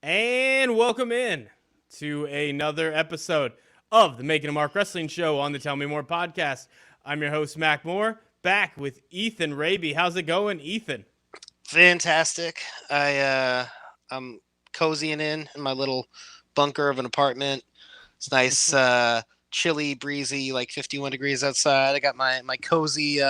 And welcome in to another episode of the Making a Mark Wrestling Show on the Tell Me More podcast. I'm your host, Mac Moore, back with Ethan Hrabe. How's it going, Ethan? Fantastic. I'm cozying in my little bunker of an apartment. It's nice, chilly, breezy, like 51 degrees outside. I got my cozy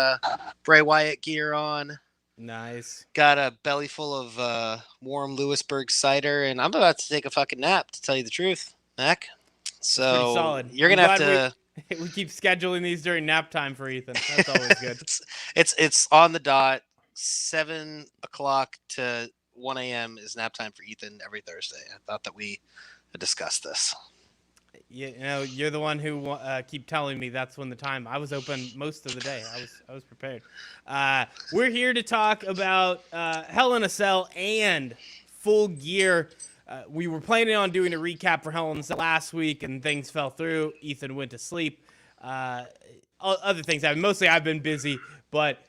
Bray Wyatt gear on. Nice. Got a belly full of warm Lewisburg cider, and I'm about to take a fucking nap, to tell you the truth, Mac. That's pretty So solid. you're I'm gonna have glad to. we keep scheduling these during nap time for Ethan. That's always good. it's on the dot. 7 o'clock to 1 a.m. is nap time for Ethan every Thursday. I thought that we had discussed this. You know, you're the one who keep telling me that's when the time. I was open most of the day. I was prepared. We're here to talk about Hell in a Cell and Full Gear. We were planning on doing a recap for Hell in a Cell last week, and things fell through. Ethan went to sleep. Other things happened. Mostly, I've been busy, but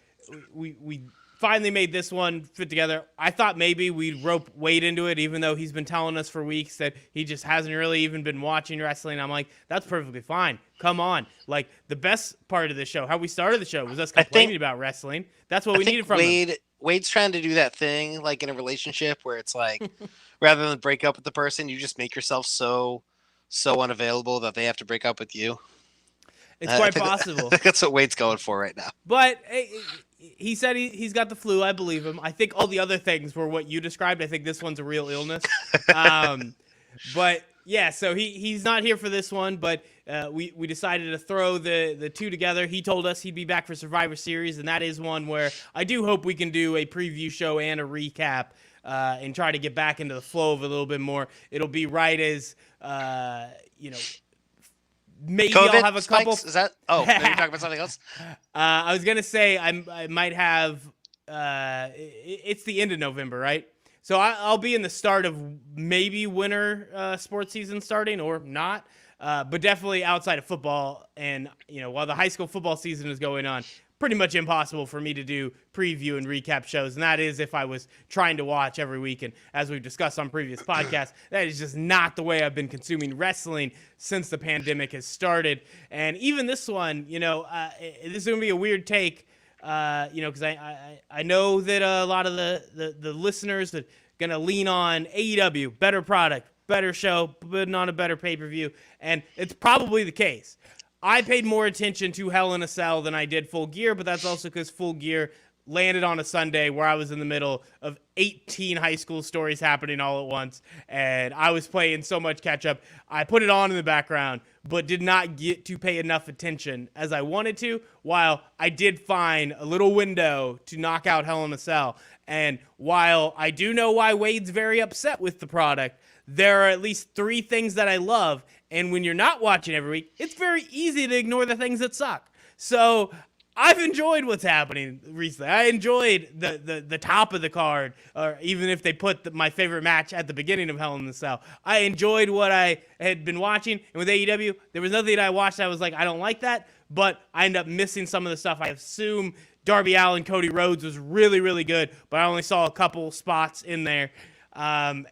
we finally made this one fit together. I thought maybe we'd rope Wade into it, even though he's been telling us for weeks that he just hasn't really even been watching wrestling. I'm like, that's perfectly fine. Come on. Like, the best part of the show, how we started the show, was us complaining about wrestling. That's what we needed from him. Wade's trying to do that thing like in a relationship where it's like rather than break up with the person, you just make yourself so unavailable that they have to break up with you. It's quite possible. I think that's what Wade's going for right now. But he said he's got the flu. I believe him. I think all the other things were what you described. I think this one's a real illness. But yeah, so he's not here for this one. But we decided to throw the two together. He told us he'd be back for Survivor Series, and that is one where I do hope we can do a preview show and a recap and try to get back into the flow of it a little bit more. It'll be right as maybe COVID I'll have a couple. Is that? Oh, are you talking about something else? I was gonna say I might have. It's the end of November, right? So I'll be in the start of maybe winter sports season starting or not, but definitely outside of football. And while the high school football season is going on, pretty much impossible for me to do preview and recap shows. And that is if I was trying to watch every week. And as we've discussed on previous podcasts, that is just not the way I've been consuming wrestling since the pandemic has started. And even this one, this is going to be a weird take, because I know that a lot of the listeners are going to lean on AEW, better product, better show, putting on a better pay-per-view. And it's probably the case. I paid more attention to Hell in a Cell than I did Full Gear, but that's also because Full Gear landed on a Sunday where I was in the middle of 18 high school stories happening all at once, and I was playing so much catch-up. I put it on in the background, but did not get to pay enough attention as I wanted to, while I did find a little window to knock out Hell in a Cell. And while I do know why Wade's very upset with the product, there are at least 3 things that I love, and when you're not watching every week, it's very easy to ignore the things that suck. So I've enjoyed what's happening recently. I enjoyed the top of the card, or even if they put my favorite match at the beginning of Hell in the Cell. I enjoyed what I had been watching, and with AEW, there was nothing that I watched that I was like, I don't like that, but I ended up missing some of the stuff. I assume Darby Allin, Cody Rhodes was really, really good, but I only saw a couple spots in there. And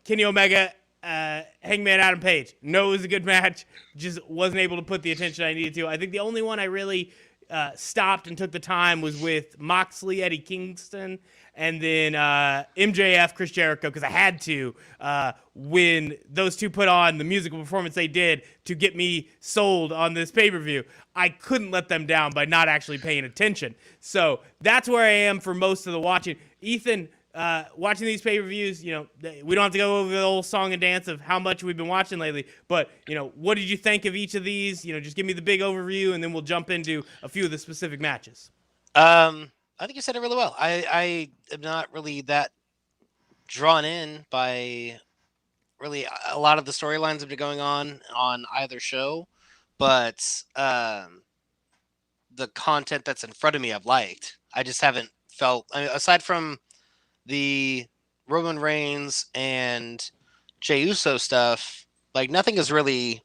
Kenny Omega, Hangman Adam Page. No, it was a good match. Just wasn't able to put the attention I needed to. I think the only one I really stopped and took the time was with Moxley, Eddie Kingston, and then MJF, Chris Jericho, because I had to when those two put on the musical performance they did to get me sold on this pay-per-view. I couldn't let them down by not actually paying attention. So that's where I am for most of the watching. Ethan, watching these pay-per-views, we don't have to go over the whole song and dance of how much we've been watching lately, but, what did you think of each of these? Just give me the big overview, and then we'll jump into a few of the specific matches. I think you said it really well. I am not really that drawn in by really a lot of the storylines that have been going on either show, but the content that's in front of me I've liked. I just haven't felt, aside from the Roman Reigns and Jey Uso stuff, like nothing has really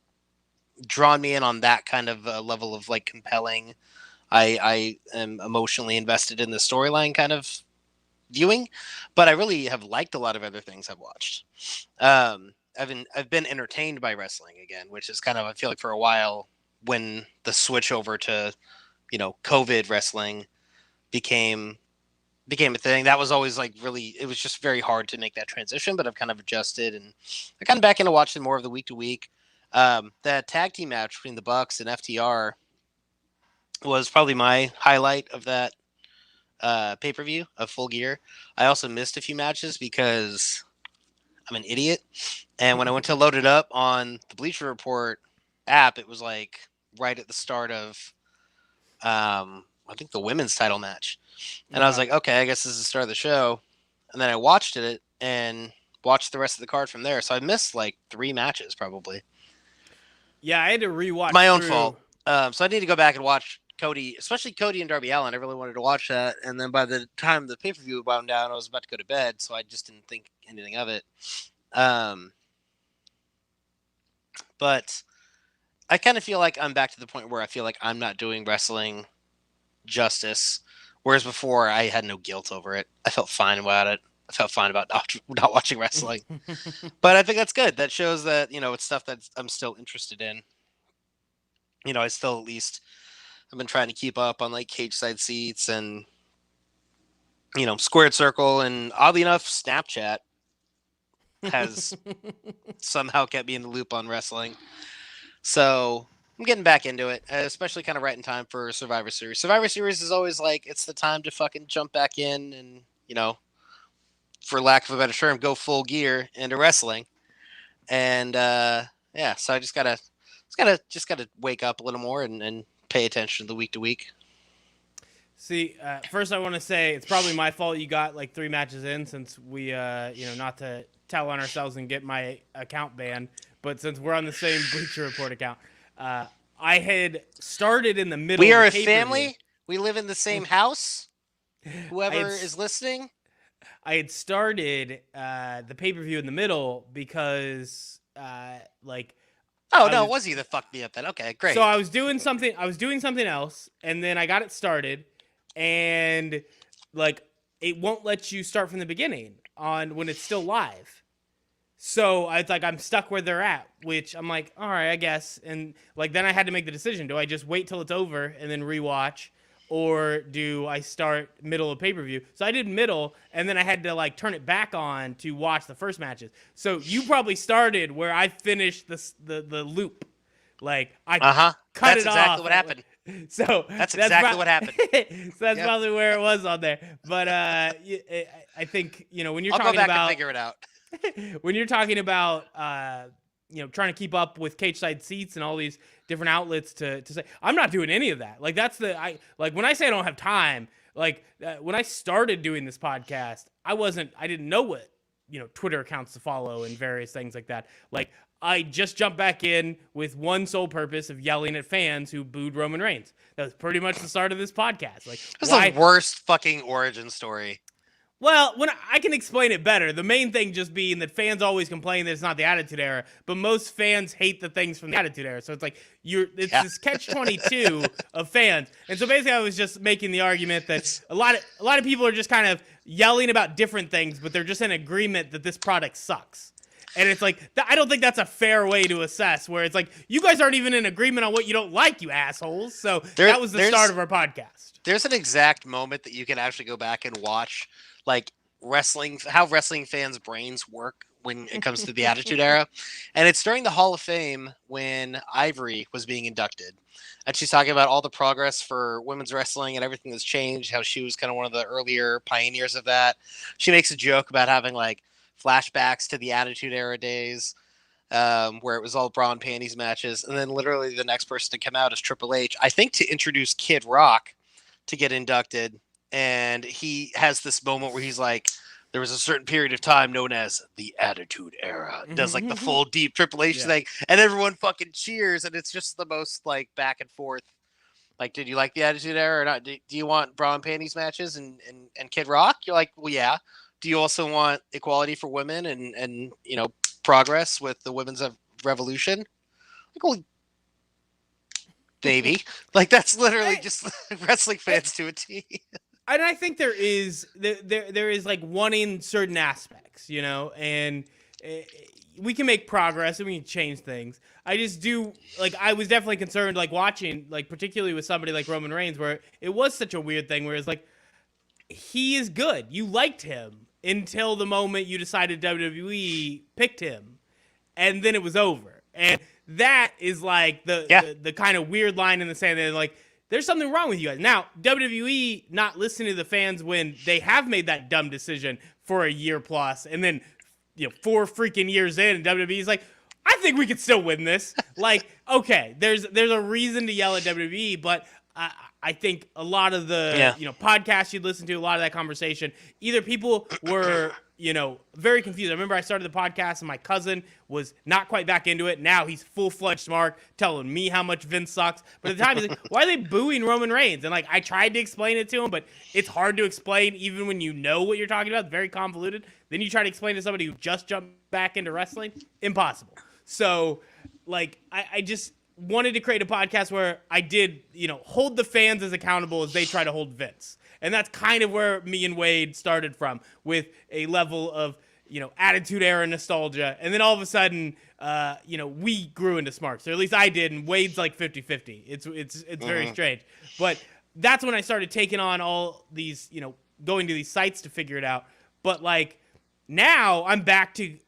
drawn me in on that kind of level of like compelling. I am emotionally invested in the storyline kind of viewing, but I really have liked a lot of other things I've watched. I've been entertained by wrestling again, which is kind of, I feel like for a while when the switch over to COVID wrestling became a thing. That was always like really, it was just very hard to make that transition, but I've kind of adjusted and I got back into watching more of the week to week. That tag team match between the Bucks and FTR was probably my highlight of that pay-per-view of Full Gear. I also missed a few matches because I'm an idiot. And when I went to load it up on the Bleacher Report app, it was like right at the start of, I think the women's title match. And I was like, okay, I guess this is the start of the show. And then I watched it and watched the rest of the card from there. So I missed like 3 matches probably. Yeah, I had to rewatch. My own fault. So I need to go back and watch Cody, especially Cody and Darby Allin. I really wanted to watch that. And then by the time the pay-per-view wound down, I was about to go to bed. So I just didn't think anything of it. But I kind of feel like I'm back to the point where I feel like I'm not doing wrestling justice. Whereas before, I had no guilt over it. I felt fine about it. I felt fine about not watching wrestling. But I think that's good. That shows that, it's stuff that I'm still interested in. I still at least, I've been trying to keep up on like cage side seats and, squared circle. And oddly enough, Snapchat has somehow kept me in the loop on wrestling. So I'm getting back into it, especially kind of right in time for Survivor Series. Survivor Series is always like, it's the time to fucking jump back in and, for lack of a better term, go full gear into wrestling. And yeah, so I just gotta wake up a little more and pay attention to the week to week. See, first I want to say it's probably my fault you got like 3 matches in, since we, not to tell on ourselves and get my account banned, but since we're on the same Bleacher Report account, I had started in the middle. We of are the a family. We live in the same house. Whoever is listening. I had started the pay-per-view in the middle because like. Oh, no, it was you that fucked me up then. Okay, great. So I was doing something else, and then I got it started, and like it won't let you start from the beginning on when it's still live. So I was like, I'm stuck where they're at, which I'm like, all right, I guess. And like then I had to make the decision: do I just wait till it's over and then rewatch, or do I start middle of pay-per-view? So I did middle, and then I had to like turn it back on to watch the first matches. So you probably started where I finished the loop. Like I cut that's it off. That's exactly what happened. So that's exactly what happened. So that's probably where it was on there. But I think when you're talking about, and figure it out. When you're talking about trying to keep up with cage side seats and all these different outlets to say, I'm not doing any of that. Like that's when I say I don't have time, like when I started doing this podcast, I didn't know what, Twitter accounts to follow and various things like that. Like I just jumped back in with one sole purpose of yelling at fans who booed Roman Reigns. That was pretty much the start of this podcast. Like it was the worst fucking origin story. Well, when I can explain it better, the main thing just being that fans always complain that it's not the Attitude Era, but most fans hate the things from the Attitude Era. So it's like this catch-22 of fans. And so basically, I was just making the argument that a lot of people are just kind of yelling about different things, but they're just in agreement that this product sucks. And it's like, I don't think that's a fair way to assess, where it's like, you guys aren't even in agreement on what you don't like, you assholes. So that was the start of our podcast. There's an exact moment that you can actually go back and watch, like how wrestling fans' brains work when it comes to the Attitude Era. And it's during the Hall of Fame when Ivory was being inducted. And she's talking about all the progress for women's wrestling and everything that's changed, how she was kind of one of the earlier pioneers of that. She makes a joke about having like flashbacks to the Attitude Era days, where it was all bra and panties matches. And then literally the next person to come out is Triple H, I think to introduce Kid Rock to get inducted. And he has this moment where he's like, there was a certain period of time known as the Attitude Era. Does like the full deep Triple H thing. And everyone fucking cheers. And it's just the most like back and forth. Like, did you like the Attitude Era or not? Do you want bra and panties matches and Kid Rock? You're like, well, yeah. Do you also want equality for women and progress with the women's revolution? Like, well, baby. Like, that's literally just wrestling fans to a T. And I think there is like wanting certain aspects, and we can make progress and we can change things. I just do like I was definitely concerned like watching like particularly with somebody like Roman Reigns where it was such a weird thing where it's like he is good. You liked him until the moment you decided WWE picked him, and then it was over. And that is like the kind of weird line in the sand that like there's something wrong with you guys. Now, WWE not listening to the fans when they have made that dumb decision for a year plus, and then 4 freaking years in, and WWE is like, I think we could still win this. Like, okay, there's a reason to yell at WWE, but I think a lot of the podcasts you'd listen to, a lot of that conversation, either people were very confused. I remember I started the podcast and my cousin was not quite back into it. Now he's full-fledged smart, telling me how much Vince sucks. But at the time, he's like, why are they booing Roman Reigns? And like I tried to explain it to him, but it's hard to explain even when you know what you're talking about. It's very convoluted. Then you try to explain to somebody who just jumped back into wrestling. Impossible. So like I just wanted to create a podcast where I did, hold the fans as accountable as they try to hold Vince. And that's kind of where me and Wade started from, with a level of, attitude era nostalgia. And then all of a sudden, we grew into smarts, or at least I did, and Wade's like 50-50. It's very strange. But that's when I started taking on all these, going to these sites to figure it out. But like now I'm back to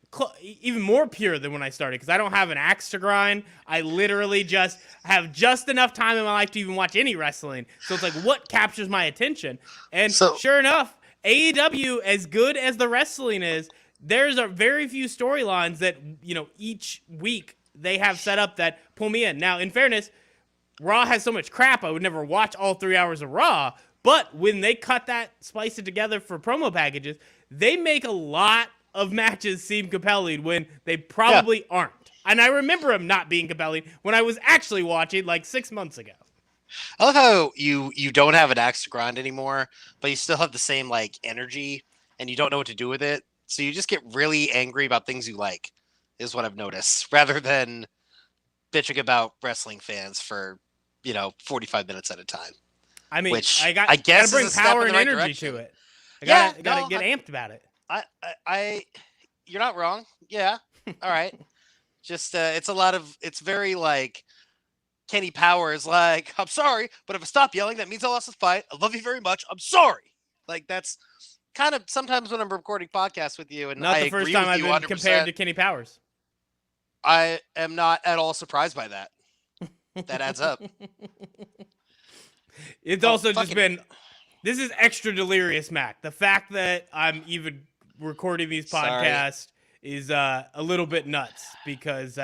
even more pure than when I started, because I don't have an axe to grind. I literally just have just enough time in my life to even watch any wrestling. So it's like, what captures my attention? And sure enough, AEW, as good as the wrestling is, there's a very few storylines that, each week they have set up that pull me in. Now, in fairness, Raw has so much crap, I would never watch all 3 hours of Raw. But when they cut that, splice it together for promo packages, they make a lot of matches seem compelling when they probably aren't. And I remember them not being compelling when I was actually watching like 6 months ago. I love how you don't have an axe to grind anymore, but you still have the same like energy, and you don't know what to do with it. So you just get really angry about things you like, is what I've noticed, rather than bitching about wrestling fans for 45 minutes at a time. I mean, which I guess gotta bring power and energy direction to it. I gotta get amped about it. You're not wrong. Yeah. All right. Just it's very like Kenny Powers, like, I'm sorry, but if I stop yelling, that means I lost the fight. I love you very much. I'm sorry. Like, that's kind of sometimes when I'm recording podcasts with you, and not I the first agree time with I've you been 100%. compared to Kenny Powers. I am not at all surprised by that. That adds up. It's also just been, this is extra delirious, Mac. The fact that I'm even recording these podcasts is a little bit nuts, because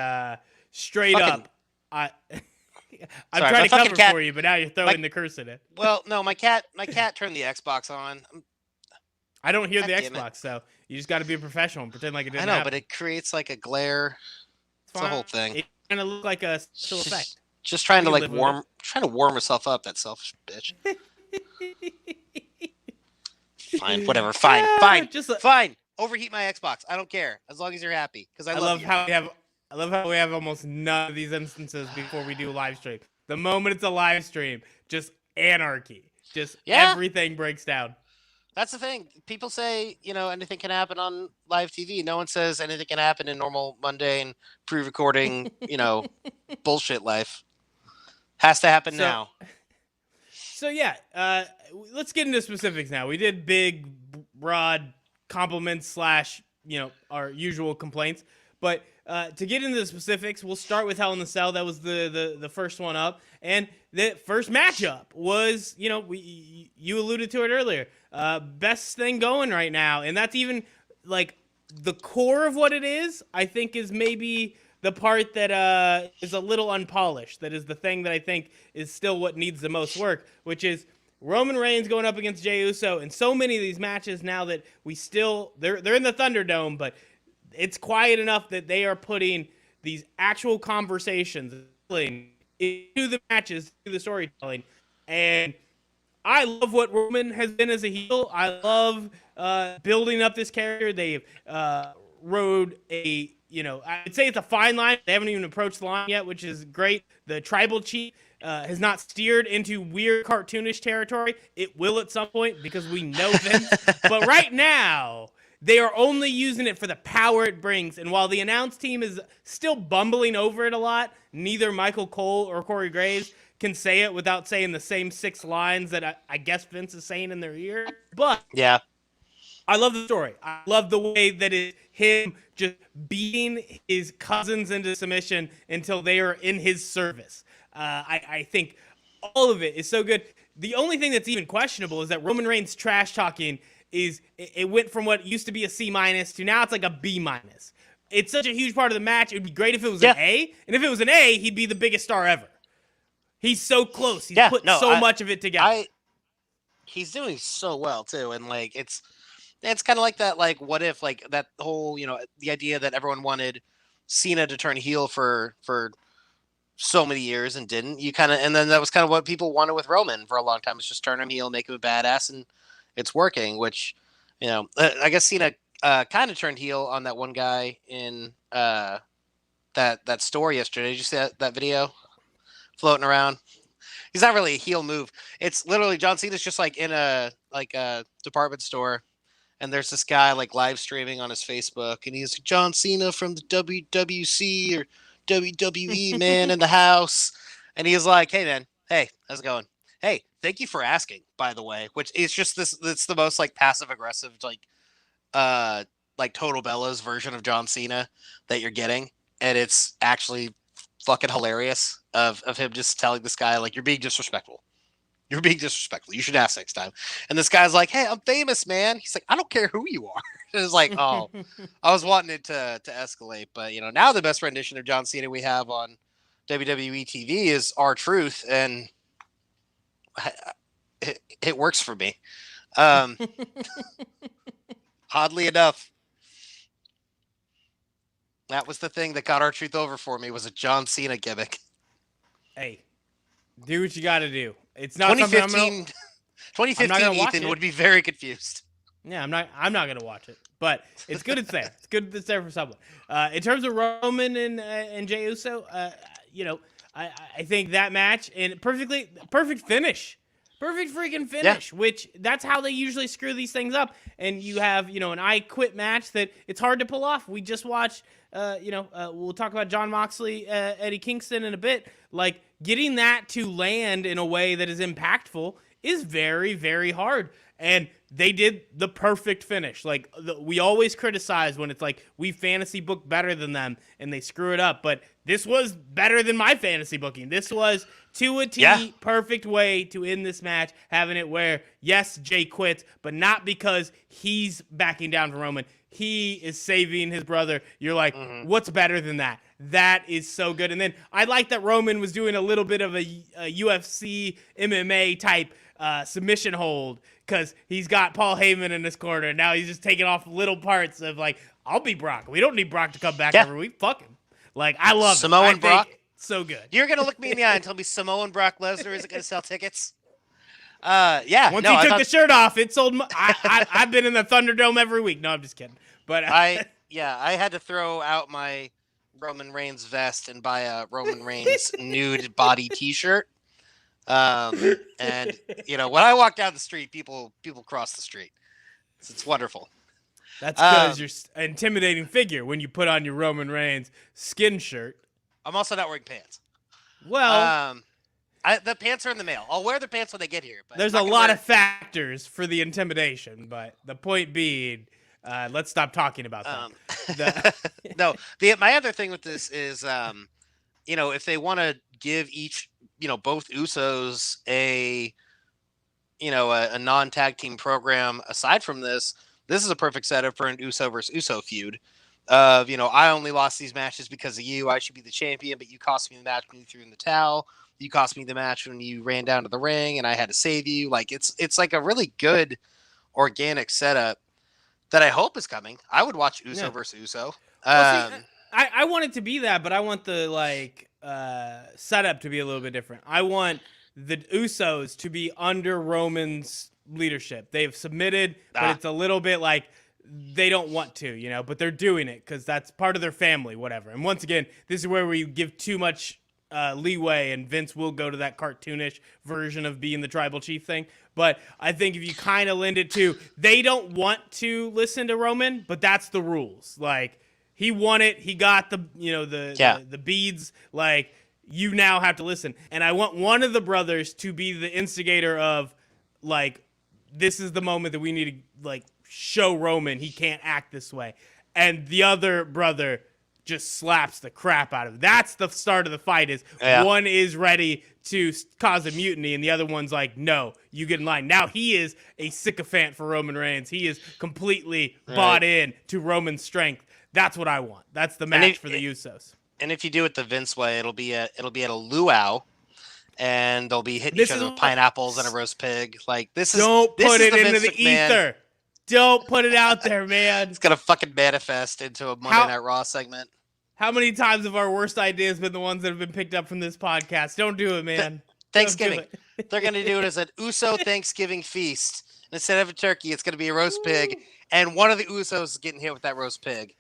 straight up, I'm trying to cover for you, but now you're throwing the curse in it. Well, no, my cat turned the Xbox on. I don't hear the Xbox, so you just got to be a professional and pretend like it didn't happen. But it creates like a glare. It's a whole thing. It's gonna look like a special effect. Just trying to like warm herself up, that selfish bitch. Fine, whatever. Fine. Fine. Overheat my Xbox. I don't care, as long as you're happy, because I love you. I love how we have almost none of these instances before we do a live stream. The moment it's a live stream, just anarchy. Just everything breaks down. That's the thing. People say, anything can happen on live TV. No one says anything can happen in normal, mundane, pre-recording, bullshit life. Has to happen now. So yeah, let's get into specifics now. We did big, broad compliments / our usual complaints. But to get into the specifics, we'll start with Hell in the Cell. That was the first one up. And the first matchup was, you alluded to it earlier, best thing going right now. And that's even, like, the core of what it is, I think, is maybe the part that is a little unpolished. That is the thing that I think is still what needs the most work, which is Roman Reigns going up against Jey Uso. And so many of these matches now that they're in the Thunderdome, but it's quiet enough that they are putting these actual conversations into the matches, to the storytelling. And I love what Roman has been as a heel. I love building up this character. They've rode a I'd say it's a fine line. They haven't even approached the line yet, which is great. The tribal chief has not steered into weird cartoonish territory. It will at some point because we know Vince. But right now, they are only using it for the power it brings. And while the announce team is still bumbling over it a lot, neither Michael Cole or Corey Graves can say it without saying the same 6 lines that I guess Vince is saying in their ear. But yeah, I love the story. I love the way that it's him just beating his cousins into submission until they are in his service. I think all of it is so good. The only thing that's even questionable is that Roman Reigns trash talking it went from what used to be a C- to now it's like a B-. It's such a huge part of the match. It would be great if it was an A. And if it was an A, he'd be the biggest star ever. He's so close. He's put so much of it together. He's doing so well too, and like it's kind of like that. Like, what if like that whole the idea that everyone wanted Cena to turn heel for so many years and didn't. And then that was kind of what people wanted with Roman for a long time. It's just turn him heel, make him a badass, and it's working. Which I guess Cena kind of turned heel on that one guy in that story yesterday. Did you see that video floating around? He's not really a heel move. It's literally John Cena's just like in a department store, and there's this guy like live streaming on his Facebook, and he's John Cena from the WWC or WWE man in the house, and he's like, "Hey man, hey, how's it going? Hey, thank you for asking, by the way." Which is just this. It's the most like passive aggressive like Total Bellas version of John Cena that you're getting, and it's actually fucking hilarious of him just telling this guy like, "You're being disrespectful. You're being disrespectful. You should ask next time." And this guy's like, "Hey, I'm famous, man." He's like, "I don't care who you are." It's like, oh, I was wanting it to escalate, but now the best rendition of John Cena we have on WWE TV is R-Truth, and it works for me. Oddly enough, that was the thing that got R-Truth over for me, was a John Cena gimmick. Hey, do what you got to do. It's not 2015. 2015 Ethan would be very confused. Yeah, I'm not gonna watch it, but it's good. It's there. It's good. It's there for someone. In terms of Roman and Jey Uso, I think that match and perfect finish. Perfect freaking finish, which that's how they usually screw these things up. And you have, an I Quit match that it's hard to pull off. We just watched, we'll talk about Jon Moxley, Eddie Kingston in a bit. Like, getting that to land in a way that is impactful is very, very hard. And they did the perfect finish. Like, we always criticize when it's like, we fantasy book better than them and they screw it up. But this was better than my fantasy booking. This was to a T, perfect way to end this match, having it where, yes, Jay quits, but not because he's backing down from Roman. He is saving his brother. You're like, what's better than that? That is so good. And then I like that Roman was doing a little bit of a UFC MMA type submission hold, because he's got Paul Heyman in his corner. Now he's just taking off little parts of like, I'll be Brock. We don't need Brock to come back every week. Fuck him. Like, I love Samoan Brock. So good. You're gonna look me in the eye and tell me Samoan Brock Lesnar isn't gonna sell tickets? Once he took the shirt off, it sold. I've been in the Thunderdome every week. No, I'm just kidding. But I had to throw out my Roman Reigns vest and buy a Roman Reigns nude body T-shirt. And when I walk down the street, people cross the street. It's wonderful. That's because you're an intimidating figure when you put on your Roman Reigns skin shirt. I'm also not wearing pants. Well, the pants are in the mail. I'll wear the pants when they get here. But there's a lot of factors for the intimidation, but the point being, let's stop talking about that. No, my other thing with this is, if they want to give each, both Usos a non-tag team program aside from this is a perfect setup for an Uso versus Uso feud. I only lost these matches because of you. I should be the champion, but you cost me the match when you threw in the towel. You cost me the match when you ran down to the ring, and I had to save you. Like, it's like a really good organic setup that I hope is coming. I would watch Uso versus Uso. Well, I want it to be that, but I want the setup to be a little bit different. I want the Usos to be under Roman's leadership. They've submitted, but it's a little bit like they don't want to, you know, but they're doing it because that's part of their family, whatever. And once again, this is where we give too much leeway, and Vince will go to that cartoonish version of being the tribal chief thing. But I think if you kind of lend it to, they don't want to listen to Roman, but that's the rules. Like, he won it, he got the, you know, the beads. Like, you now have to listen. And I want one of the brothers to be the instigator of, like, this is the moment that we need to, like, show Roman he can't act this way. And the other brother just slaps the crap out of him. That's the start of the fight, is one is ready to cause a mutiny and the other one's like, no, you get in line. Now he is a sycophant for Roman Reigns. He is completely bought in to Roman's strength. That's what I want. That's the match for the Usos. And if you do it the Vince way, it'll be at a luau, and they'll be hitting each other with pineapples and a roast pig. Like, this is don't this put is it the into Vince the McMahon. ether. Don't put it out there, man. It's gonna fucking manifest into a Monday Night Raw segment. How many times have our worst ideas been the ones that have been picked up from this podcast? Don't do it, man. Thanksgiving. They're gonna do it as an Uso Thanksgiving feast. And instead of a turkey, it's gonna be a roast pig, and one of the Usos is getting hit with that roast pig.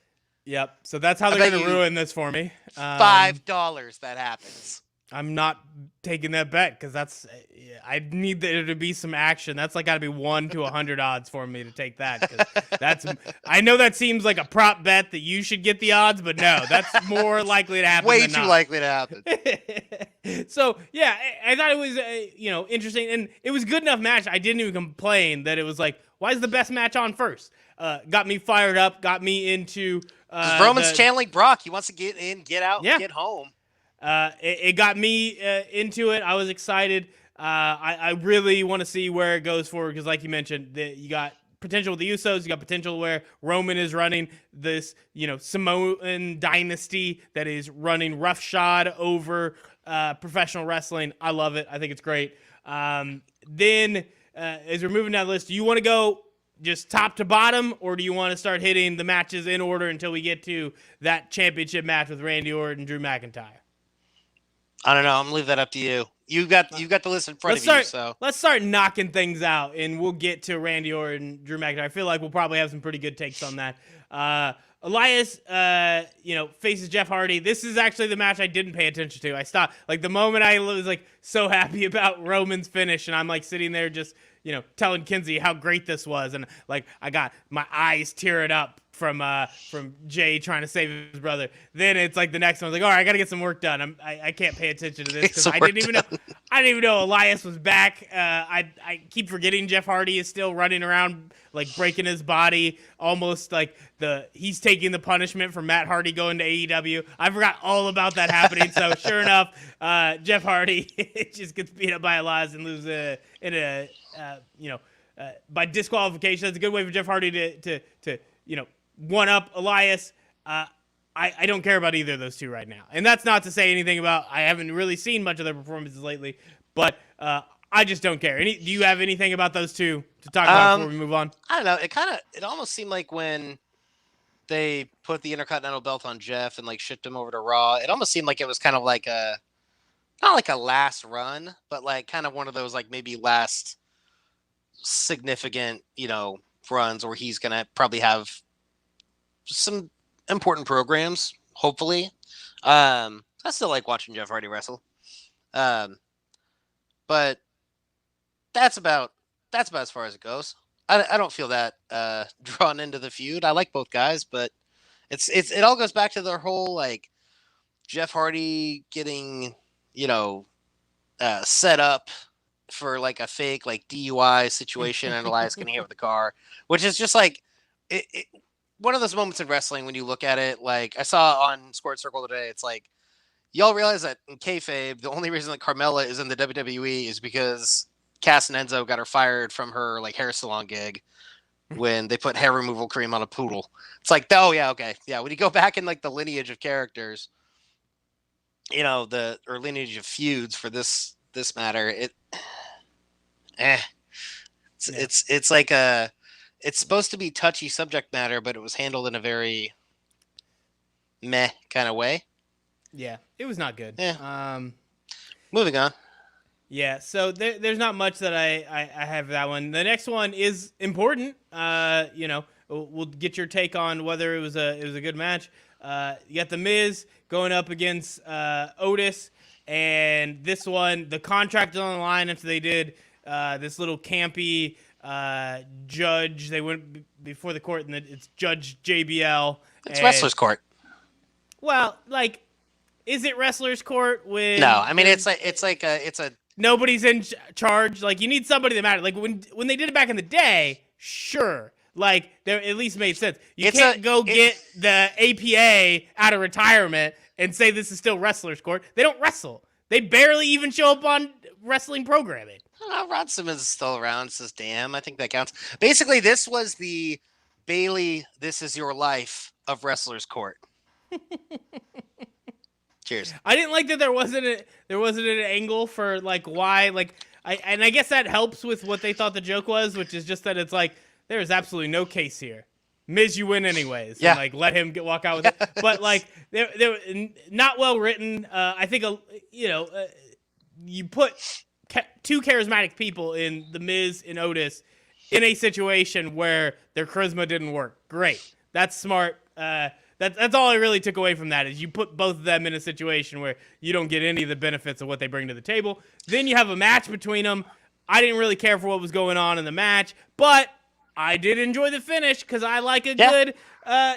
Yep. So that's how they're going to ruin this for me. $5 that happens. I'm not taking that bet because I need there to be some action. That's like got to be 1 to 100 odds for me to take that. I know that seems like a prop bet that you should get the odds, but no, that's more likely to happen. Way than too not. likely to happen. So yeah, I thought it was interesting, and it was a good enough match. I didn't even complain that it was like, why is the best match on first? Got me fired up, got me into. Roman's channeling Brock. He wants to get in, get out, get home. It got me into it. I was excited. I really want to see where it goes forward because, like you mentioned, you got potential with the Usos. You got potential where Roman is running this, Samoan dynasty that is running roughshod over professional wrestling. I love it. I think it's great. Then, as we're moving down the list, do you want to go just top to bottom, or do you want to start hitting the matches in order until we get to that championship match with Randy Orton and Drew McIntyre? I don't know. I'm gonna leave that up to you. You've got the list in front of you. So let's start knocking things out, and we'll get to Randy Orton, Drew McIntyre. I feel like we'll probably have some pretty good takes on that. Elias, faces Jeff Hardy. This is actually the match I didn't pay attention to. I stopped, like, the moment I was like so happy about Roman's finish, and I'm like sitting there just telling Kinsey how great this was, and like I got my eyes tearing up from Jay trying to save his brother. Then it's like the next one, I was like, all right, I got to get some work done. I can't pay attention to this because I didn't even know Elias was back. I keep forgetting Jeff Hardy is still running around like breaking his body, almost like he's taking the punishment from Matt Hardy going to AEW. I forgot all about that happening. So sure enough, Jeff Hardy just gets beat up by Elias and loses by disqualification. That's a good way for Jeff Hardy to one up Elias. I don't care about either of those two right now, and that's not to say anything about I haven't really seen much of their performances lately, but I just don't care. Do you have anything about those two to talk about before we move on? I don't know. It almost seemed like when they put the Intercontinental belt on Jeff and like shipped him over to Raw, it almost seemed like it was kind of like not like a last run, but like kind of one of those like maybe last significant runs where he's gonna probably have some important programs, hopefully. I still like watching Jeff Hardy wrestle. But that's about as far as it goes. I don't feel that drawn into the feud. I like both guys, but it all goes back to their whole like Jeff Hardy getting, set up for like a fake like DUI situation and Elias getting hit with the car, which is just like one of those moments in wrestling when you look at it. Like I saw on Squared Circle today, it's like y'all realize that in kayfabe, the only reason that Carmella is in the WWE is because Cass and Enzo got her fired from her like hair salon gig when they put hair removal cream on a poodle. It's like, oh yeah, okay, yeah. When you go back in like the lineage of characters, or lineage of feuds for this matter, it's like it's supposed to be touchy subject matter, but it was handled in a very meh kind of way. Yeah, it was not good. Yeah. Moving on. Yeah, so there's not much that I have that one. The next one is important. we'll get your take on whether it was a good match. You got the Miz going up against Otis, and this one the contract is on the line after they did this little campy judge. They went before the court, and it's Judge JBL. It's wrestler's court. Well, like, is it wrestler's court when? No, I mean it's a nobody's in charge. Like, you need somebody that matters. Like when they did it back in the day, sure. Like, there at least made sense. You can't get the APA out of retirement and say this is still wrestler's court. They don't wrestle. They barely even show up on wrestling programming. Ron Simmons is still around. Says, damn, I think that counts. Basically, this was the Bailey, this is your life of wrestler's court. Cheers. I didn't like that there wasn't an angle for like why I guess that helps with what they thought the joke was, which is just that it's like there is absolutely no case here. Miz, you win anyways. Yeah. And, like, let him walk out with it. But like they're not well written. I think you put two charismatic people in the Miz and Otis in a situation where their charisma didn't work. Great. That's smart. That's all I really took away from that is you put both of them in a situation where you don't get any of the benefits of what they bring to the table. Then you have a match between them. I didn't really care for what was going on in the match, but I did enjoy the finish because I like a good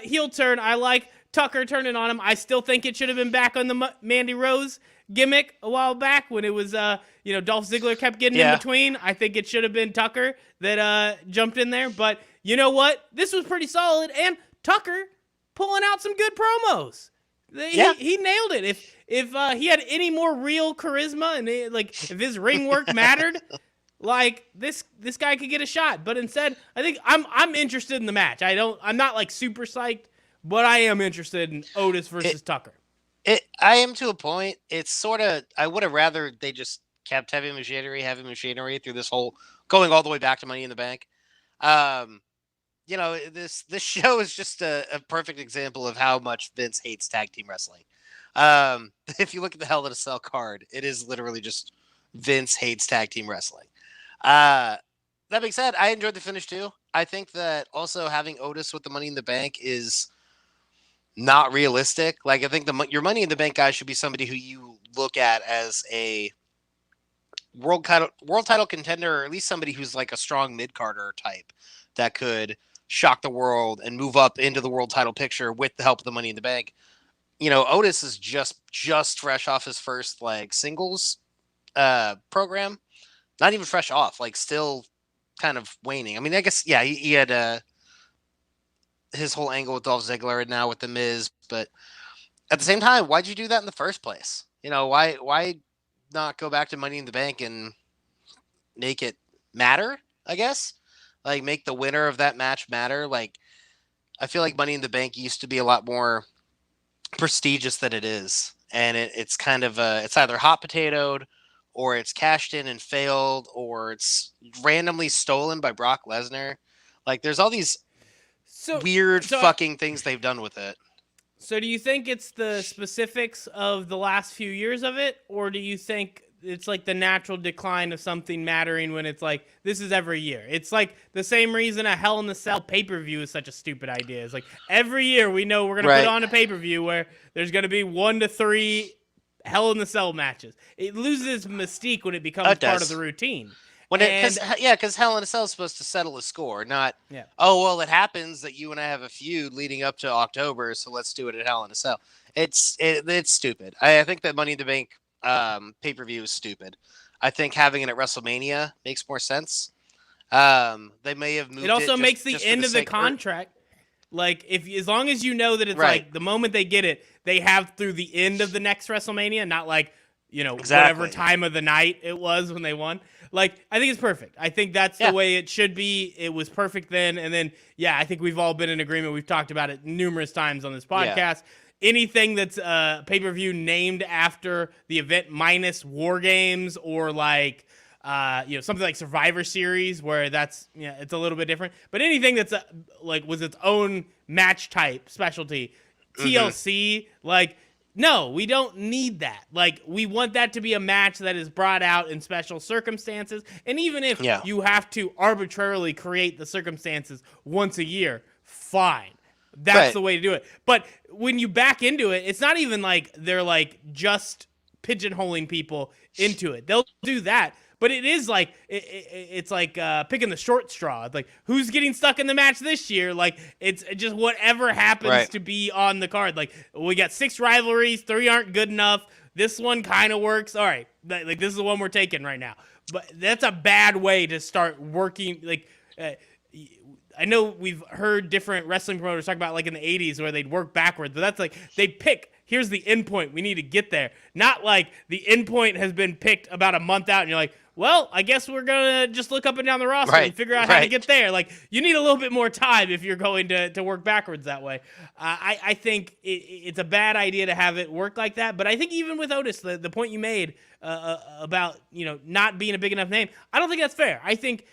heel turn. I like Tucker turning on him. I still think it should have been back on the Mandy Rose gimmick a while back when it was, Dolph Ziggler kept getting in between. I think it should have been Tucker that jumped in there. But you know what? This was pretty solid, and Tucker pulling out some good promos. He nailed it. If he had any more real charisma and if his ring work mattered, like this guy could get a shot. But instead, I think I'm interested in the match. I'm not like super psyched, but I am interested in Otis versus Tucker. I am to a point. It's sort of I would have rather they just kept heavy machinery through this whole going all the way back to Money in the Bank. This show is just a perfect example of how much Vince hates tag team wrestling. If you look at the Hell in a Cell card, it is literally just Vince hates tag team wrestling. That being said, I enjoyed the finish too. I think that also having Otis with the Money in the Bank is not realistic. Like, I think your Money in the Bank guy should be somebody who you look at as a world title contender, or at least somebody who's like a strong mid-carder type that could shock the world and move up into the world title picture with the help of the Money in the Bank. Otis is just fresh off his first singles program. Not even fresh off, still kind of waning. I mean, I guess, he had his whole angle with Dolph Ziggler and now with The Miz, but at the same time, why'd you do that in the first place? Why not go back to Money in the Bank and make it matter, I guess? Make the winner of that match matter. I feel like Money in the Bank used to be a lot more prestigious than it is. And it's kind of it's either hot potatoed, or it's cashed in and failed, or it's randomly stolen by Brock Lesnar. There's all these weird fucking things they've done with it. So do you think it's the specifics of the last few years of it, or do you think it's the natural decline of something mattering when it's this is every year? It's the same reason a Hell in the Cell pay-per-view is such a stupid idea. It's every year we know we're going to put on a pay-per-view where there's going to be 1 to 3 Hell in the Cell matches. It loses mystique when it becomes part of the routine. Because Hell in a Cell is supposed to settle a score, not it happens that you and I have a feud leading up to October, so let's do it at Hell in a Cell. It's stupid. I think that Money in the Bank pay-per-view is stupid. I think having it at WrestleMania makes more sense. They may have moved it. It also makes the end of the contract. As long as you know that it's the moment they get it, they have through the end of the next WrestleMania, not whatever time of the night it was when they won. I think it's perfect. I think that's the way it should be. It was perfect then. And then, I think we've all been in agreement. We've talked about it numerous times on this podcast. Yeah. Anything that's pay-per-view named after the event minus War Games or something like Survivor Series where that's, it's a little bit different. But anything that's was its own match type specialty, TLC, no, we don't need that. We want that to be a match that is brought out in special circumstances. And even if you have to arbitrarily create the circumstances once a year, fine. That's Right. the way to do it. But when you back into it, it's not even like they're like just pigeonholing people into it. They'll do that. But it is like it's like picking the short straw. Like who's getting stuck in the match this year? Like it's just whatever happens Right. to be on the card. Like we got 6 rivalries, 3 aren't good enough. This one kind of works. All right, like this is the one we're taking right now. But that's a bad way to start working. Like I know we've heard different wrestling promoters talk about like in the 80s where they'd work backwards, but that's like they pick. Here's the end point. We need to get there. Not like the end point has been picked about a month out and you're like, well, I guess we're going to just look up and down the roster and figure out how to get there. Like, you need a little bit more time if you're going to work backwards that way. I think it's a bad idea to have it work like that. But I think even with Otis, the point you made about, not being a big enough name, I don't think that's fair. I think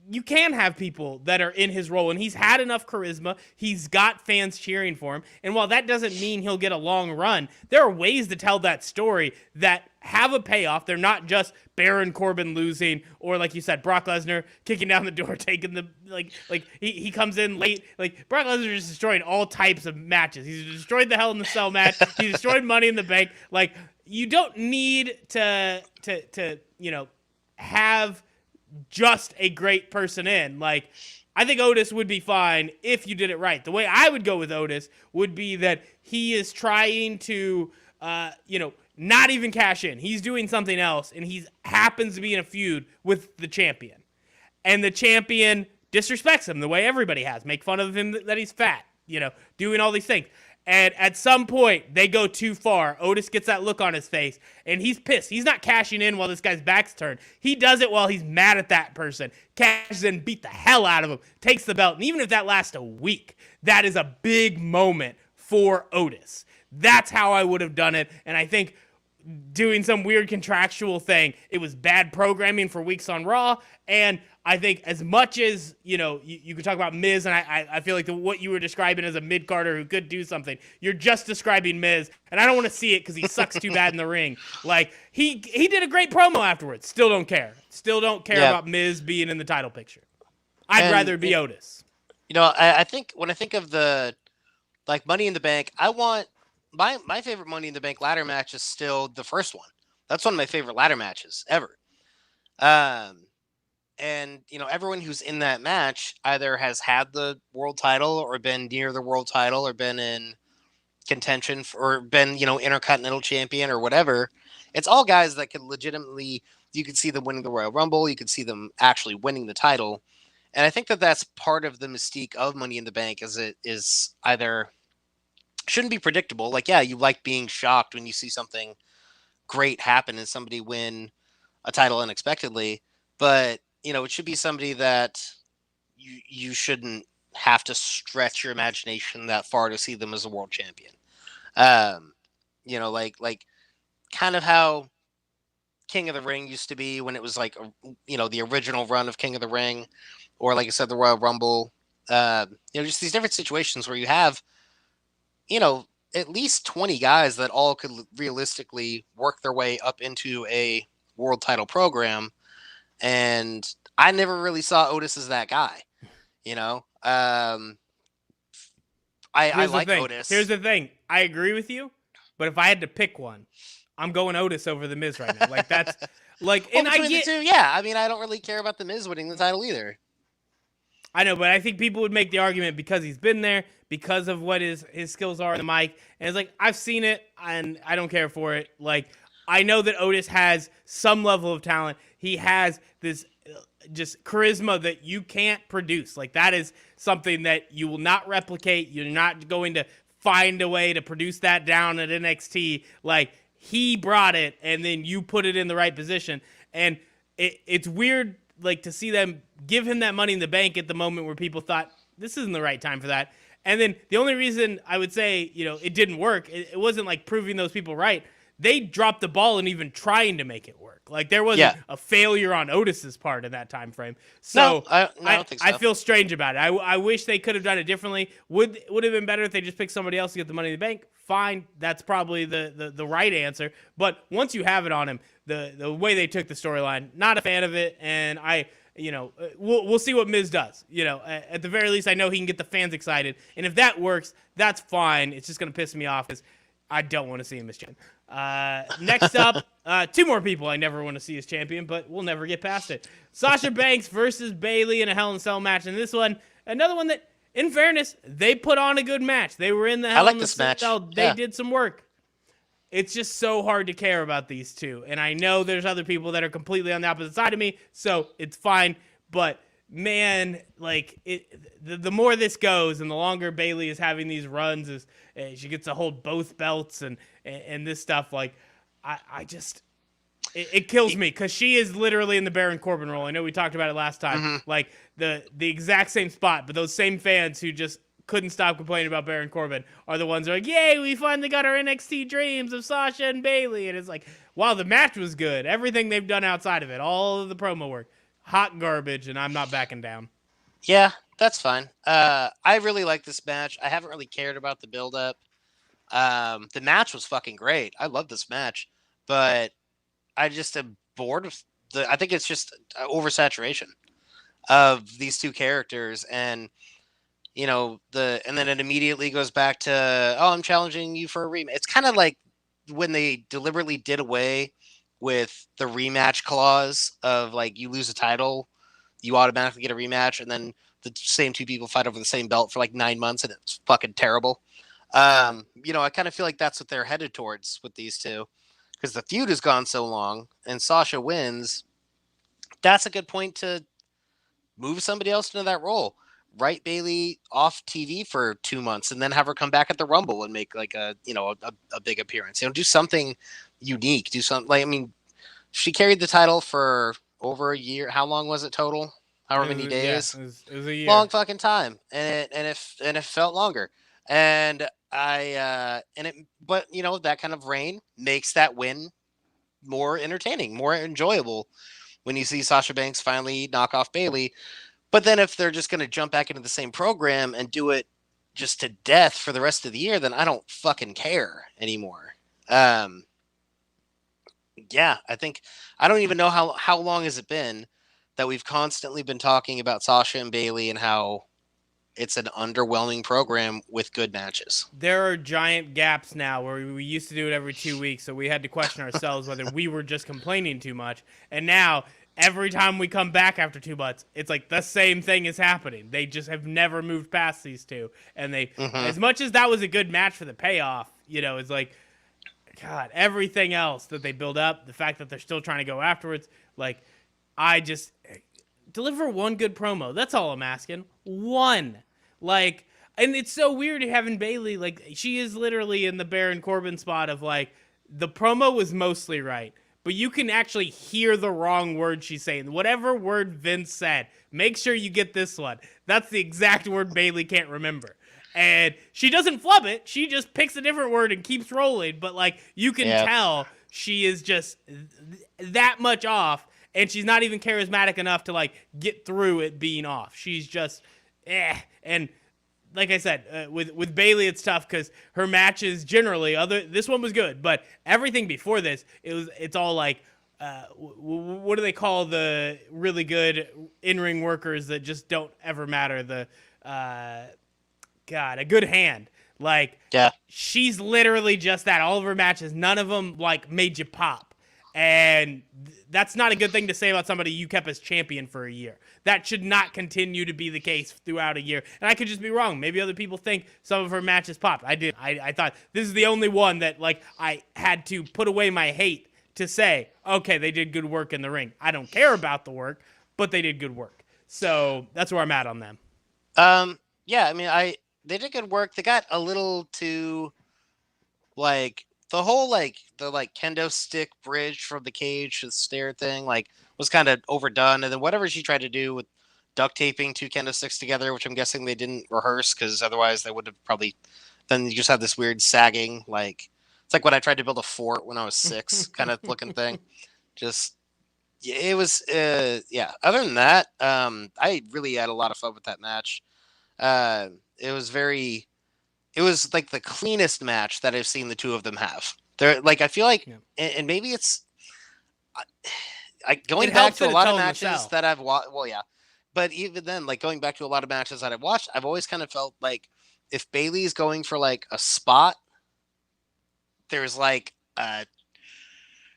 you can have people that are in his role, and he's had enough charisma. He's got fans cheering for him. And while that doesn't mean he'll get a long run, there are ways to tell that story that have a payoff. They're not just Baron Corbin losing, or like you said, Brock Lesnar kicking down the door, taking the he comes in late. Like Brock Lesnar is destroying all types of matches. He's destroyed the Hell in the Cell match. He destroyed Money in the Bank. Like you don't need to have just a great person in. Like, I think Otis would be fine if you did it right. The way I would go with Otis would be that he is trying to, not even cash in. He's doing something else, and he happens to be in a feud with the champion. And the champion disrespects him the way everybody has. Make fun of him that he's fat, doing all these things. And at some point, they go too far. Otis gets that look on his face, and he's pissed. He's not cashing in while this guy's back's turned. He does it while he's mad at that person. Cashes in, beat the hell out of him, takes the belt. And even if that lasts a week, that is a big moment for Otis. That's how I would have done it. And I think doing some weird contractual thing, it was bad programming for weeks on Raw. And I think as much as, you could talk about Miz, and I feel like what you were describing as a mid-carder who could do something, you're just describing Miz, and I don't want to see it because he sucks too bad in the ring. Like, he did a great promo afterwards. Still don't care. Still don't care about Miz being in the title picture. I'd rather be Otis. I think when I think of the, Money in the Bank, I want, my favorite Money in the Bank ladder match is still the first one. That's one of my favorite ladder matches ever. And, everyone who's in that match either has had the world title or been near the world title or been in contention or been, intercontinental champion or whatever. It's all guys that could legitimately, you could see them winning the Royal Rumble. You could see them actually winning the title. And I think that that's part of the mystique of Money in the Bank is it is either shouldn't be predictable. Like, yeah, you like being shocked when you see something great happen and somebody win a title unexpectedly, but it should be somebody that you shouldn't have to stretch your imagination that far to see them as a world champion. Like kind of how King of the Ring used to be when it was like, the original run of King of the Ring, or like I said, the Royal Rumble. Just these different situations where you have, at least 20 guys that all could realistically work their way up into a world title program. And I never really saw Otis as that guy, I like Otis. Here's the thing. I agree with you, but if I had to pick one, I'm going Otis over The Miz right now. Like that's like, well, and I get the two. Yeah, I mean, I don't really care about The Miz winning the title either. I know, but I think people would make the argument because he's been there, because of what his skills are on the mic, and it's like I've seen it and I don't care for it. Like I know that Otis has some level of talent. He has this just charisma that you can't produce. Like that is something that you will not replicate. You're not going to find a way to produce that down at NXT. Like he brought it and then you put it in the right position. And it's weird like to see them give him that Money in the Bank at the moment where people thought this isn't the right time for that. And then the only reason I would say, it didn't work, it wasn't like proving those people right. They dropped the ball in even trying to make it work. Like there wasn't a failure on Otis's part in that time frame. So I don't think so. I feel strange about it. I wish they could have done it differently. Would have been better if they just picked somebody else to get the Money in the Bank. Fine, that's probably the right answer. But once you have it on him, the way they took the storyline, not a fan of it. And I we'll see what Miz does. At the very least, I know he can get the fans excited, and if that works, that's fine. It's just gonna piss me off because I don't want to see him as champion. Next up, two more people I never want to see as champion, but we'll never get past it. Sasha Banks versus Bayley in a Hell in a Cell match, and this one, another one that, in fairness, they put on a good match. They were in the Hell in a Cell. They did some work. It's just so hard to care about these two. And I know there's other people that are completely on the opposite side of me, so it's fine. But, man, the more this goes and the longer Bayley is having these runs, as she gets to hold both belts and this stuff, it kills me because she is literally in the Baron Corbin role. I know we talked about it last time. The exact same spot, but those same fans who just couldn't stop complaining about Baron Corbin are the ones who are like, yay, we finally got our NXT dreams of Sasha and Bayley. And it's like, wow, the match was good. Everything they've done outside of it, all of the promo work, hot garbage, and I'm not backing down. Yeah, that's fine. I really like this match. I haven't really cared about the build-up. The match was fucking great. I love this match, but I just am bored of I think it's just oversaturation of these two characters, and and then it immediately goes back to, oh, I'm challenging you for a rematch. It's kind of like when they deliberately did away with the rematch clause of, like, you lose a title, you automatically get a rematch, and then the same two people fight over the same belt for like 9 months, and it's fucking terrible. I kind of feel like that's what they're headed towards with these two, because the feud has gone so long, and Sasha wins. That's a good point to move somebody else into that role. Write Bayley off TV for 2 months and then have her come back at the Rumble and make like a big appearance. Do something unique. Do something she carried the title for over a year. How long was it total? However many days? Yeah, it was a year. Long fucking time, and it felt longer. And but that kind of reign makes that win more entertaining, more enjoyable when you see Sasha Banks finally knock off Bayley. But then if they're just going to jump back into the same program and do it just to death for the rest of the year, then I don't fucking care anymore. I think I don't even know how long has it been that we've constantly been talking about Sasha and Bayley and how it's an underwhelming program with good matches. There are giant gaps now where we used to do it every 2 weeks, so we had to question ourselves whether we were just complaining too much. And now, every time we come back after 2 months, it's like the same thing is happening. They just have never moved past these two. And as much as that was a good match for the payoff, it's like, God, everything else that they build up, the fact that they're still trying to go afterwards, I just deliver one good promo. That's all I'm asking. One. And it's so weird having Bayley, she is literally in the Baron Corbin spot of, the promo was mostly right, but you can actually hear the wrong word she's saying. Whatever word Vince said, make sure you get this one. That's the exact word Bayley can't remember. And she doesn't flub it. She just picks a different word and keeps rolling. But, you can tell she is just that much off, and she's not even charismatic enough to, get through it being off. She's just, And like I said, with Bayley, it's tough because her matches generally, this one was good, but everything before this, it's all what do they call the really good in-ring workers that just don't ever matter? A good hand. She's literally just that. All of her matches, none of them made you pop. And that's not a good thing to say about somebody you kept as champion for a year. That should not continue to be the case throughout a year. And I could just be wrong. Maybe other people think some of her matches popped. I did. I thought this is the only one that I had to put away my hate to say, okay, they did good work in the ring. I don't care about the work, but they did good work. So that's where I'm at on them. They did good work. They got a little too the whole the kendo stick bridge from the cage to the stair thing was kind of overdone, and then whatever she tried to do with duct taping two kendo sticks together, which I'm guessing they didn't rehearse because otherwise they would have probably then you just have this weird sagging it's like when I tried to build a fort when I was 6 kind of looking thing. Just it was other than that, I really had a lot of fun with that match. It was the cleanest match that I've seen the two of them have. They're I feel and maybe it's going It back helps to a that lot it's of Hell in a matches Cell. that I've watched. Well, yeah, but even then, like going back to a lot of matches that I've watched, I've always kind of felt like if Bailey's going for like a spot, there's like a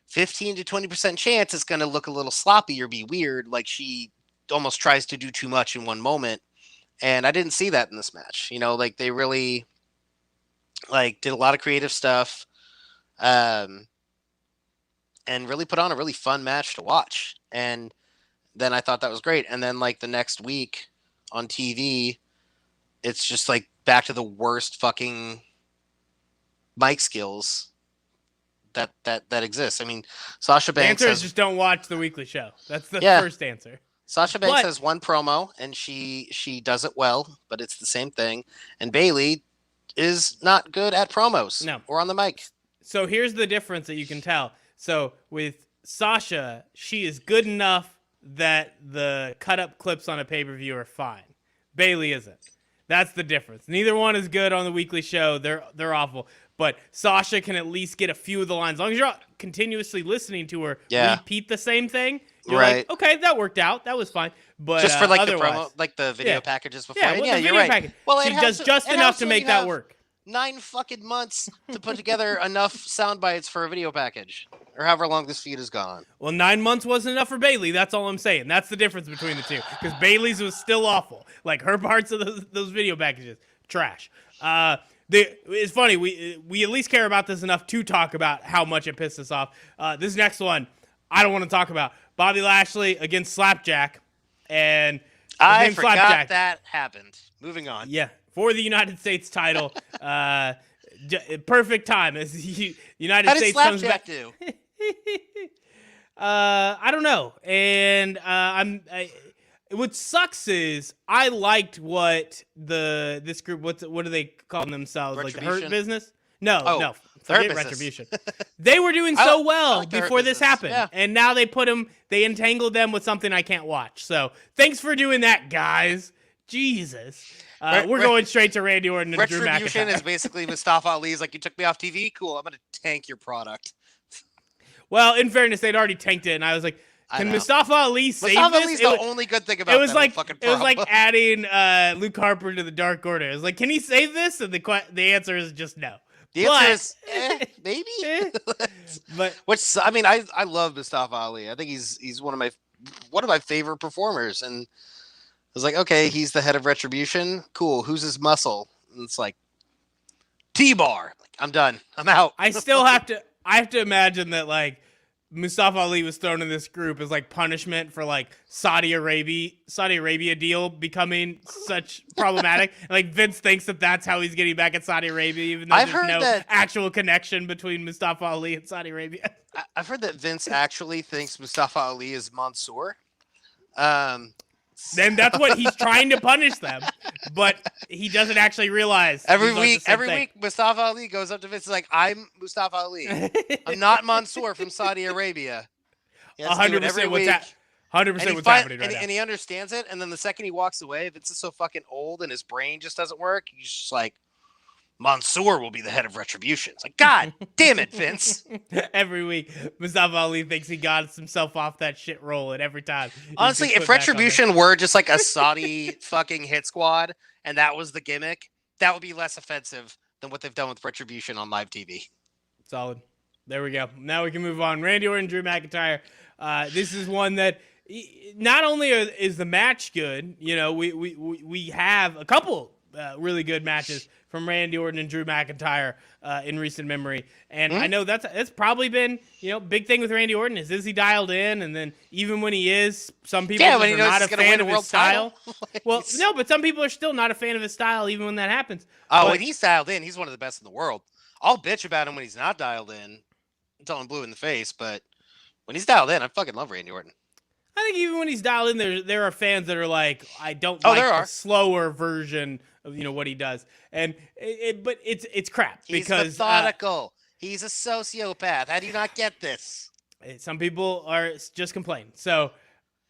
15 to 20% chance it's going to look a little sloppy or be weird. Like she almost tries to do too much in one moment. And I didn't see that in this match. Like they really like did a lot of creative stuff, and really put on a really fun match to watch. And then I thought that was great. And then like the next week on TV, it's just like back to the worst fucking mic skills that exists. I mean, Sasha The Banks answer is has just don't watch the weekly show. That's the yeah. first answer. Sasha Banks But has one promo and she does it well, but it's the same thing. And Bailey is not good at promos no. or on the mic. So here's the difference that you can tell. So with Sasha, she is good enough that the cut up clips on a pay-per-view are fine. Bailey isn't. That's the difference. Neither one is good on the weekly show. They're awful. But Sasha can at least get a few of the lines. As long as you're continuously listening to her repeat the same thing, you're like, okay, that worked out. That was fine. But just for like the otherwise, promo, like the video packages before. Yeah, well, you're right. Package. Well, she does just enough to make that work. 9 fucking months to put together enough sound bites for a video package, or however long this feud has gone. Well, 9 months wasn't enough for Bailey. That's all I'm saying. That's the difference between the two. Because Bailey's was still awful. Like her parts of those video packages, trash. It's funny. We at least care about this enough to talk about how much it pissed us off. This next one, I don't want to talk about. Bobby Lashley against Slapjack, and I forgot Slapjack. That happened. Moving on. Yeah, for the United States title. Perfect time as the United States comes back. How did Slapjack do? I don't know, and what sucks is I liked what this group. What do they call themselves? Like the Hurt Business? No. Forget Retribution. They were doing so well before this happened, and now they entangled them with something I can't watch. So thanks for doing that, guys. Jesus. We're going straight to Randy Orton and Drew McIntyre. Retribution is basically Mustafa Ali's like, you took me off TV? Cool, I'm going to tank your product. Well, in fairness, they'd already tanked it, and I was like, can Mustafa Ali save Mustafa this? Ali's the only good thing about that fucking promo. It was like adding Luke Harper to the Dark Order. It was like, can he save this? And the answer is just no. The answer is maybe. But I mean, I love Mustafa Ali. I think he's one of my favorite performers. And I was like, okay, he's the head of Retribution. Cool. Who's his muscle? And it's like T-Bar. Like, I'm done. I'm out. I have to imagine that like Mustafa Ali was thrown in this group as like punishment for like Saudi Arabia deal becoming such problematic. And, like Vince thinks that's how he's getting back at Saudi Arabia, even though there's no actual connection between Mustafa Ali and Saudi Arabia. I've heard that Vince actually thinks Mustafa Ali is Mansoor. Then that's what he's trying to punish them, but he doesn't actually realize. Every week, Mustafa Ali goes up to Vince like, "I'm Mustafa Ali. I'm not Mansoor from Saudi Arabia." 100% what's happening right now. And he understands it. And then the second he walks away, Vince is so fucking old and his brain just doesn't work. He's just like, Mansoor will be the head of Retribution. It's like, God damn it, Vince. Every week, Mustafa Ali thinks he got himself off that shit roll, and every time. Honestly, if Retribution were just like a Saudi fucking hit squad, and that was the gimmick, that would be less offensive than what they've done with Retribution on live TV. Solid. There we go. Now we can move on. Randy Orton, Drew McIntyre. This is one that not only is the match good, we have a couple really good matches from Randy Orton and Drew McIntyre in recent memory. And I know that's probably been, big thing with Randy Orton is he dialed in? And then even when he is, some people are not a fan of his style. Well, no, but some people are still not a fan of his style even when that happens. When he's dialed in, he's one of the best in the world. I'll bitch about him when he's not dialed in until I'm blue in the face, but when he's dialed in, I fucking love Randy Orton. I think even when he's dialed in, there are fans that are like, I don't like the slower version of what he does, but it's crap because he's methodical. He's a sociopath. How do you not get this? Some people are just complaining. So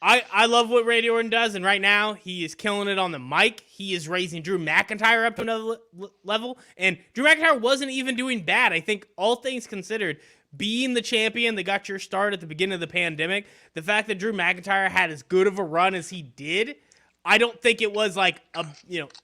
I love what Randy Orton does, and right now he is killing it on the mic. He is raising Drew McIntyre up to another level, and Drew McIntyre wasn't even doing bad. I think all things considered, being the champion that got your start at the beginning of the pandemic, the fact that Drew McIntyre had as good of a run as he did, I don't think it was like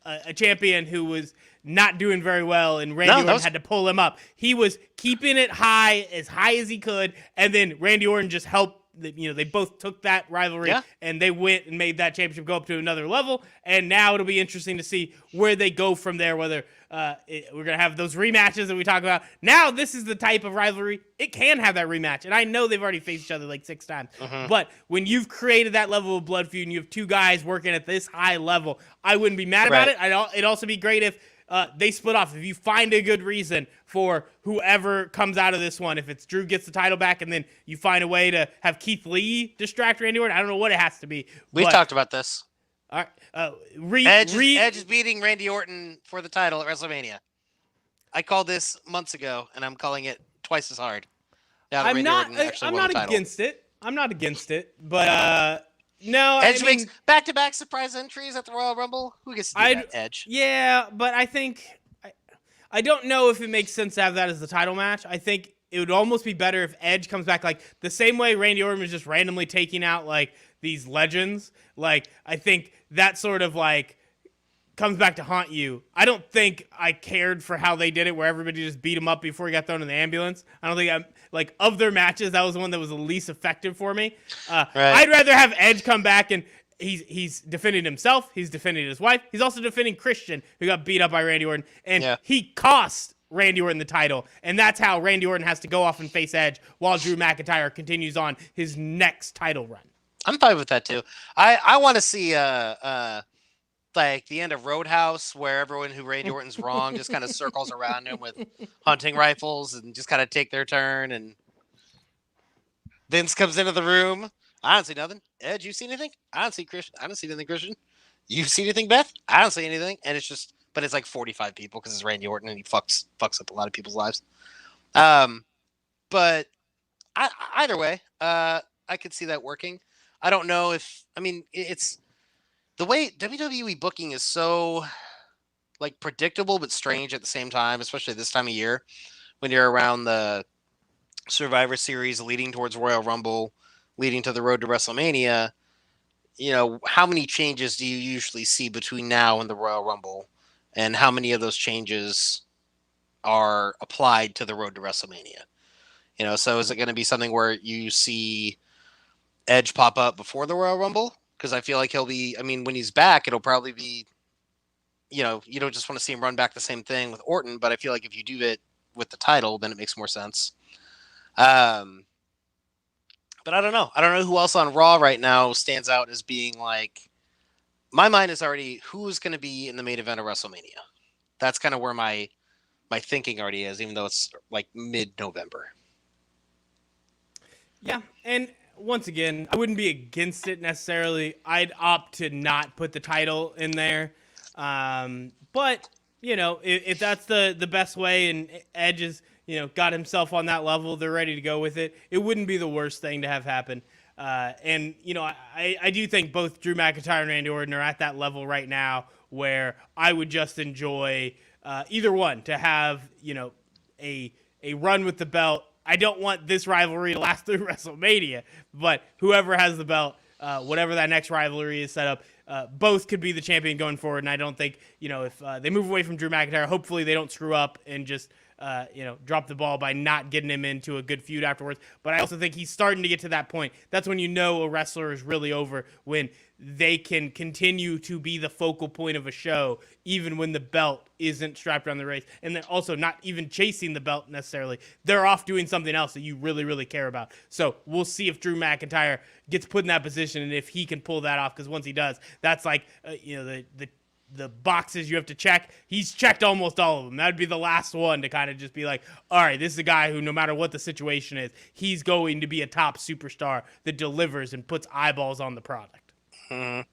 a champion who was not doing very well and Randy Orton had to pull him up. He was keeping it high as he could, and then Randy Orton just helped. They both took that rivalry and they went and made that championship go up to another level. And now it'll be interesting to see where they go from there, whether we're going to have those rematches that we talk about. Now this is the type of rivalry. It can have that rematch. And I know they've already faced each other like 6 times. But when you've created that level of blood feud and you have 2 guys working at this high level, I wouldn't be mad about it. It'd also be great if they split off. If you find a good reason for whoever comes out of this one, if it's Drew gets the title back and then you find a way to have Keith Lee distract Randy Orton, I don't know what it has to be. We've talked about this. All right, Edge is beating Randy Orton for the title at WrestleMania. I called this months ago, and I'm calling it twice as hard. I'm not against it. I'm not against it, but no. Edge makes back-to-back surprise entries at the Royal Rumble. Who gets to do that? Edge. Yeah, but I think I don't know if it makes sense to have that as the title match. I think it would almost be better if Edge comes back like the same way Randy Orton was just randomly taking out like these legends. Like I think that sort of like comes back to haunt you. I don't think I cared for how they did it, where everybody just beat him up before he got thrown in the ambulance. I don't think of their matches, that was the one that was the least effective for me. I'd rather have Edge come back and he's defending himself. He's defending his wife. He's also defending Christian, who got beat up by Randy Orton, and he cost Randy Orton the title. And that's how Randy Orton has to go off and face Edge while Drew McIntyre continues on his next title run. I'm fine with that too. I want to see like the end of Roadhouse, where everyone who Randy Orton's wrong just kind of circles around him with hunting rifles and just kind of take their turn. And Vince comes into the room. I don't see nothing. Edge, you see anything? I don't see Christian. I don't see anything, Christian. You see anything, Beth? I don't see anything. And it's just, but it's like 45 people because it's Randy Orton and he fucks up a lot of people's lives. But either way, I could see that working. I don't know if, it's the way WWE booking is so like predictable but strange at the same time, especially this time of year when you're around the Survivor Series leading towards Royal Rumble, leading to the road to WrestleMania. How many changes do you usually see between now and the Royal Rumble, and how many of those changes are applied to the road to WrestleMania? So is it going to be something where you see Edge pop up before the Royal Rumble? Because I feel like he'll be, when he's back, it'll probably be, you don't just want to see him run back the same thing with Orton, but I feel like if you do it with the title, then it makes more sense. But I don't know. I don't know who else on Raw right now stands out as being like, my mind is already who's going to be in the main event of WrestleMania. That's kind of where my thinking already is, even though it's like mid-November. Yeah, and once again, I wouldn't be against it necessarily. I'd opt to not put the title in there. But, if that's the best way and Edge is, got himself on that level, they're ready to go with it, it wouldn't be the worst thing to have happen. And I do think both Drew McIntyre and Randy Orton are at that level right now where I would just enjoy either one to have, a run with the belt. I don't want this rivalry to last through WrestleMania, but whoever has the belt, whatever that next rivalry is set up, both could be the champion going forward. And I don't think, if they move away from Drew McIntyre, hopefully they don't screw up and just, drop the ball by not getting him into a good feud afterwards. But I also think he's starting to get to that point. That's when a wrestler is really over, when they can continue to be the focal point of a show, even when the belt isn't strapped around the waist. And then also not even chasing the belt necessarily. They're off doing something else that you really, really care about. So we'll see if Drew McIntyre gets put in that position and if he can pull that off. Because once he does, that's like, the boxes you have to check. He's checked almost all of them. That'd be the last one to kind of just be like, all right, this is a guy who, no matter what the situation is, he's going to be a top superstar that delivers and puts eyeballs on the product. Yeah.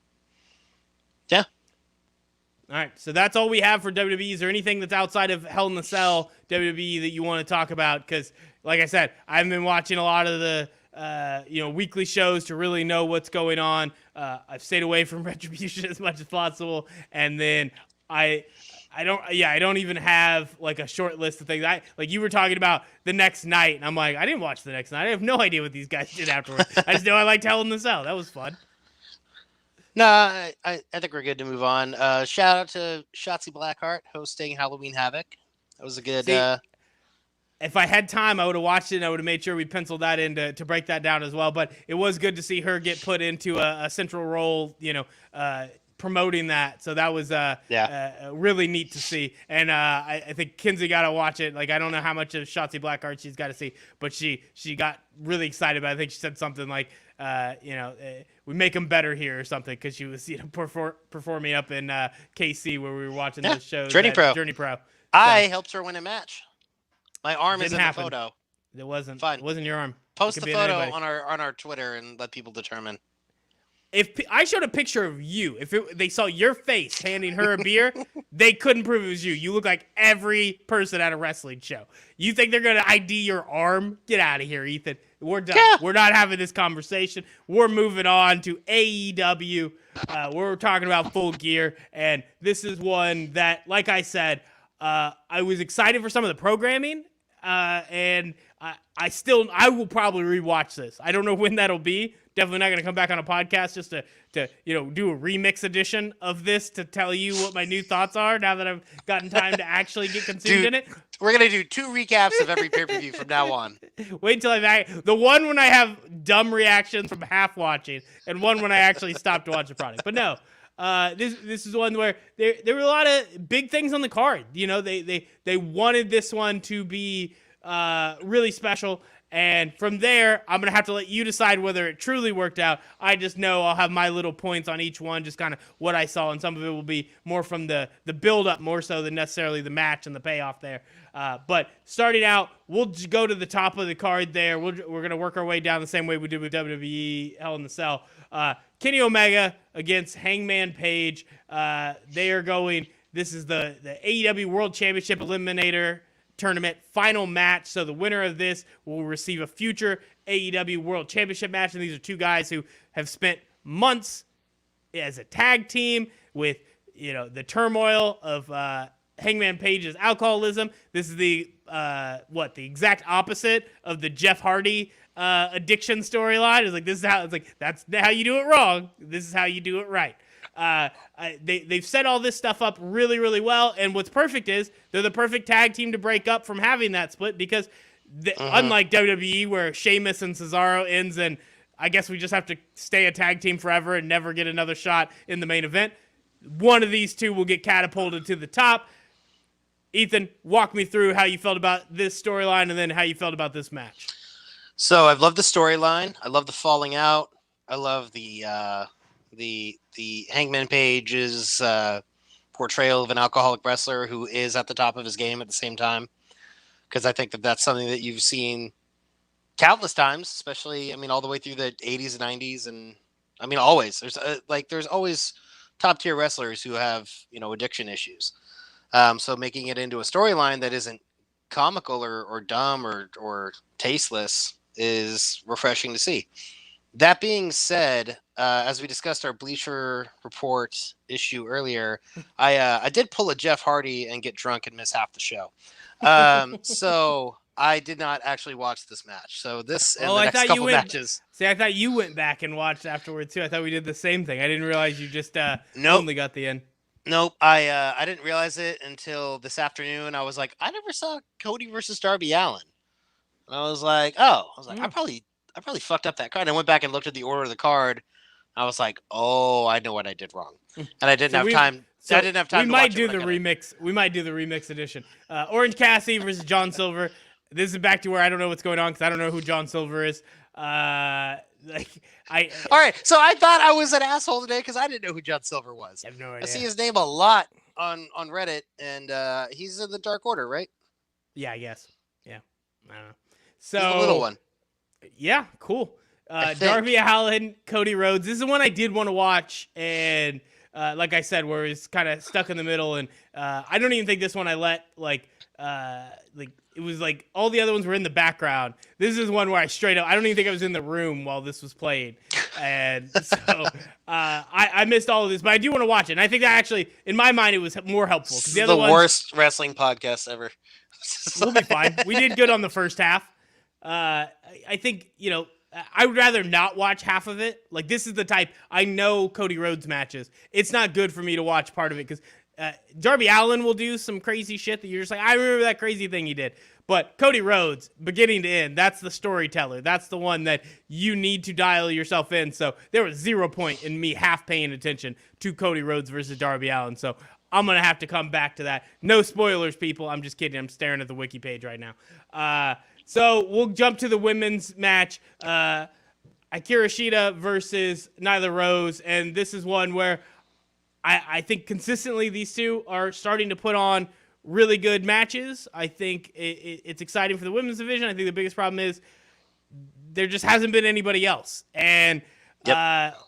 All right, so that's all we have for WWE. Is there anything that's outside of Hell in the Cell WWE that you want to talk about? Because, like I said, I've been watching a lot of the weekly shows to really know what's going on. I've stayed away from Retribution as much as possible, and then I I don't even have like a short list of things. Like you were talking about the next night, and I'm like, I didn't watch the next night. I have no idea what these guys did afterwards. I just know I liked Hell in the Cell. That was fun. No, I think we're good to move on. Shout out to Shotzi Blackheart hosting Halloween Havoc. That was a good. If I had time, I would have watched it and I would have made sure we penciled that in to break that down as well. But it was good to see her get put into a central role, promoting that. So that was really neat to see. And I think Kinsey got to watch it. Like, I don't know how much of Shotzi Blackheart she's got to see, but she got really excited about it. I think she said something like, we make them better here or something, because she was performing up in KC where we were watching those shows. Journey Pro. So, I helped her win a match. My arm is in the photo. It wasn't. Fine. It wasn't your arm. Post the photo on our Twitter and let people determine. If I showed a picture of you, they saw your face handing her a beer, they couldn't prove it was you. You look like every person at a wrestling show. You think they're going to ID your arm? Get out of here, Ethan. We're done. Yeah. We're not having this conversation. We're moving on to AEW. We're talking about Full Gear, and this is one that, like I said, I was excited for some of the programming, and I will probably rewatch this. I don't know when that'll be. Definitely not going to come back on a podcast just to do a remix edition of this to tell you what my new thoughts are now that I've gotten time to actually get consumed in it. We're going to do 2 recaps of every pay-per-view from now on. Wait until I'm back. The one when I have dumb reactions from half watching, and one when I actually stop to watch the product. But no, this is one where there were a lot of big things on the card. They wanted this one to be really special. And from there, I'm going to have to let you decide whether it truly worked out. I just know I'll have my little points on each one, just kind of what I saw. And some of it will be more from the build-up more so than necessarily the match and the payoff there. But starting out, we'll just go to the top of the card there. We're going to work our way down the same way we did with WWE Hell in the Cell. Kenny Omega against Hangman Page. They are going, this is the AEW World Championship Eliminator Tournament final match. So the winner of this will receive a future AEW World Championship match. And these are two guys who have spent months as a tag team with, the turmoil of Hangman Page's alcoholism. This is the exact opposite of the Jeff Hardy addiction storyline. That's how you do it wrong. This is how you do it right. They've set all this stuff up really, really well, and what's perfect is they're the perfect tag team to break up from having that split, because unlike WWE where Sheamus and Cesaro ends and I guess we just have to stay a tag team forever and never get another shot in the main event, one of these two will get catapulted to the top. Ethan, walk me through how you felt about this storyline and then how you felt about this match. So I've loved the storyline. I love the falling out. I love the Hangman Page's portrayal of an alcoholic wrestler who is at the top of his game at the same time, because I think that's something that you've seen countless times, especially all the way through the 80s and 90s, and always there's always top tier wrestlers who have addiction issues. So making it into a storyline that isn't comical or dumb or tasteless is refreshing to see. That being said, as we discussed our Bleacher Report issue earlier, I did pull a Jeff Hardy and get drunk and miss half the show. So I did not actually watch this match. So this and the next couple matches. See, I thought you went back and watched afterwards too. I thought we did the same thing. I didn't realize you just only got the end. Nope, I didn't realize it until this afternoon. I was like, I never saw Cody versus Darby Allin. And I was like, I probably fucked up that card. I went back and looked at the order of the card. I was like, oh, I know what I did wrong. And I didn't have time. I didn't have time we might do the remix. We might do the remix edition. Orange Cassidy versus John Silver. This is back to where I don't know what's going on because I don't know who John Silver is. All right, so I thought I was an asshole today because I didn't know who John Silver was. I have no idea. I see his name a lot on Reddit, and he's in the Dark Order, right? Yeah, I guess. Yeah, I don't know. So he's the little one. Yeah, cool. Darby Allin, Cody Rhodes. This is one I did want to watch, and like I said, where it's kind of stuck in the middle, and I don't even think this one I let it was like all the other ones were in the background. This is one where I don't even think I was in the room while this was played. And so I missed all of this, but I do want to watch it. And I think that actually, in my mind, it was more helpful. This Because is the the other ones, worst wrestling podcast ever. we'll be fine. We did good on the first half. I think, I would rather not watch half of it. Like, this is the type, I know Cody Rhodes matches. It's not good for me to watch part of it because Darby Allin will do some crazy shit that you're just like, I remember that crazy thing he did. But Cody Rhodes, beginning to end, that's the storyteller. That's the one that you need to dial yourself in. So there was 0 point in me half paying attention to Cody Rhodes versus Darby Allin. So I'm going to have to come back to that. No spoilers, people. I'm just kidding. I'm staring at the wiki page right now. So we'll jump to the women's match. Akira Shida versus Nyla Rose. And this is one where I think consistently these two are starting to put on really good matches. I think it's exciting for the women's division. I think the biggest problem is there just hasn't been anybody else. And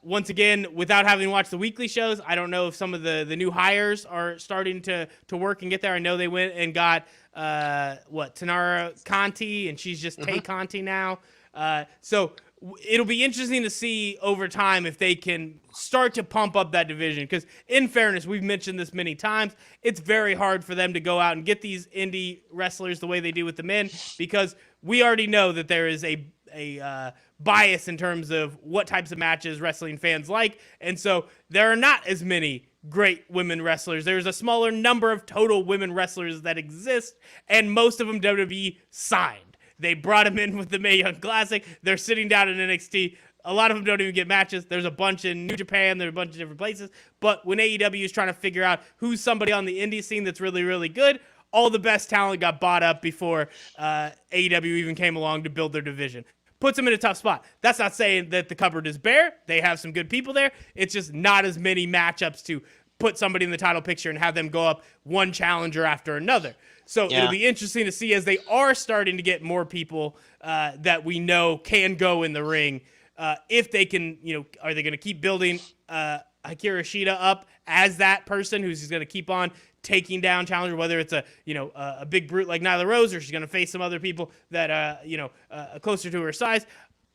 once again, without having watched the weekly shows, I don't know if some of the new hires are starting to work and get there. I know they went and got Tanara Conti, and she's just Tay Conti now. So it'll be interesting to see over time if they can start to pump up that division. Because in fairness, we've mentioned this many times, it's very hard for them to go out and get these indie wrestlers the way they do with the men, because we already know that there is a bias in terms of what types of matches wrestling fans like. And so there are not as many great women wrestlers. There's a smaller number of total women wrestlers that exist, and most of them WWE signed. They brought him in with the Mae Young Classic. They're sitting down in NXT. A lot of them don't even get matches. There's a bunch in New Japan. There's a bunch of different places. But when AEW is trying to figure out who's somebody on the indie scene that's really, really good, all the best talent got bought up before AEW even came along to build their division. Puts them in a tough spot. That's not saying that the cupboard is bare. They have some good people there. It's just not as many matchups to put somebody in the title picture and have them go up one challenger after another. So it'll be interesting to see as they are starting to get more people that we know can go in the ring. If they can, are they going to keep building Akira Shida up as that person who's going to keep on taking down challenger, whether it's a big brute like Nyla Rose, or she's going to face some other people that, closer to her size.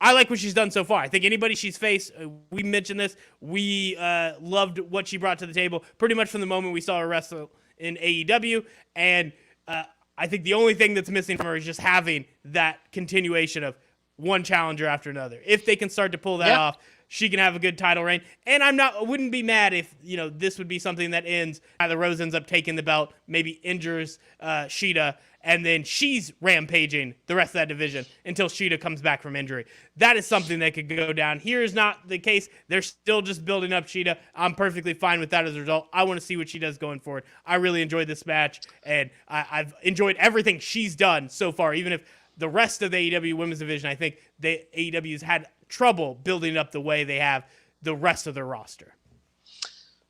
I like what she's done so far. I think anybody she's faced, we mentioned this, we loved what she brought to the table pretty much from the moment we saw her wrestle in AEW. And I think the only thing that's missing from her is just having that continuation of one challenger after another. If they can start to pull that off, she can have a good title reign. And I wouldn't be mad if, this would be something that ends, either Rose ends up taking the belt, maybe injures Shida, and then she's rampaging the rest of that division until Shida comes back from injury. That is something that could go down. Here is not the case. They're still just building up Shida. I'm perfectly fine with that as a result. I want to see what she does going forward. I really enjoyed this match, and I've enjoyed everything she's done so far, even if the rest of the AEW women's division, I think the AEW's had trouble building up the way they have the rest of their roster.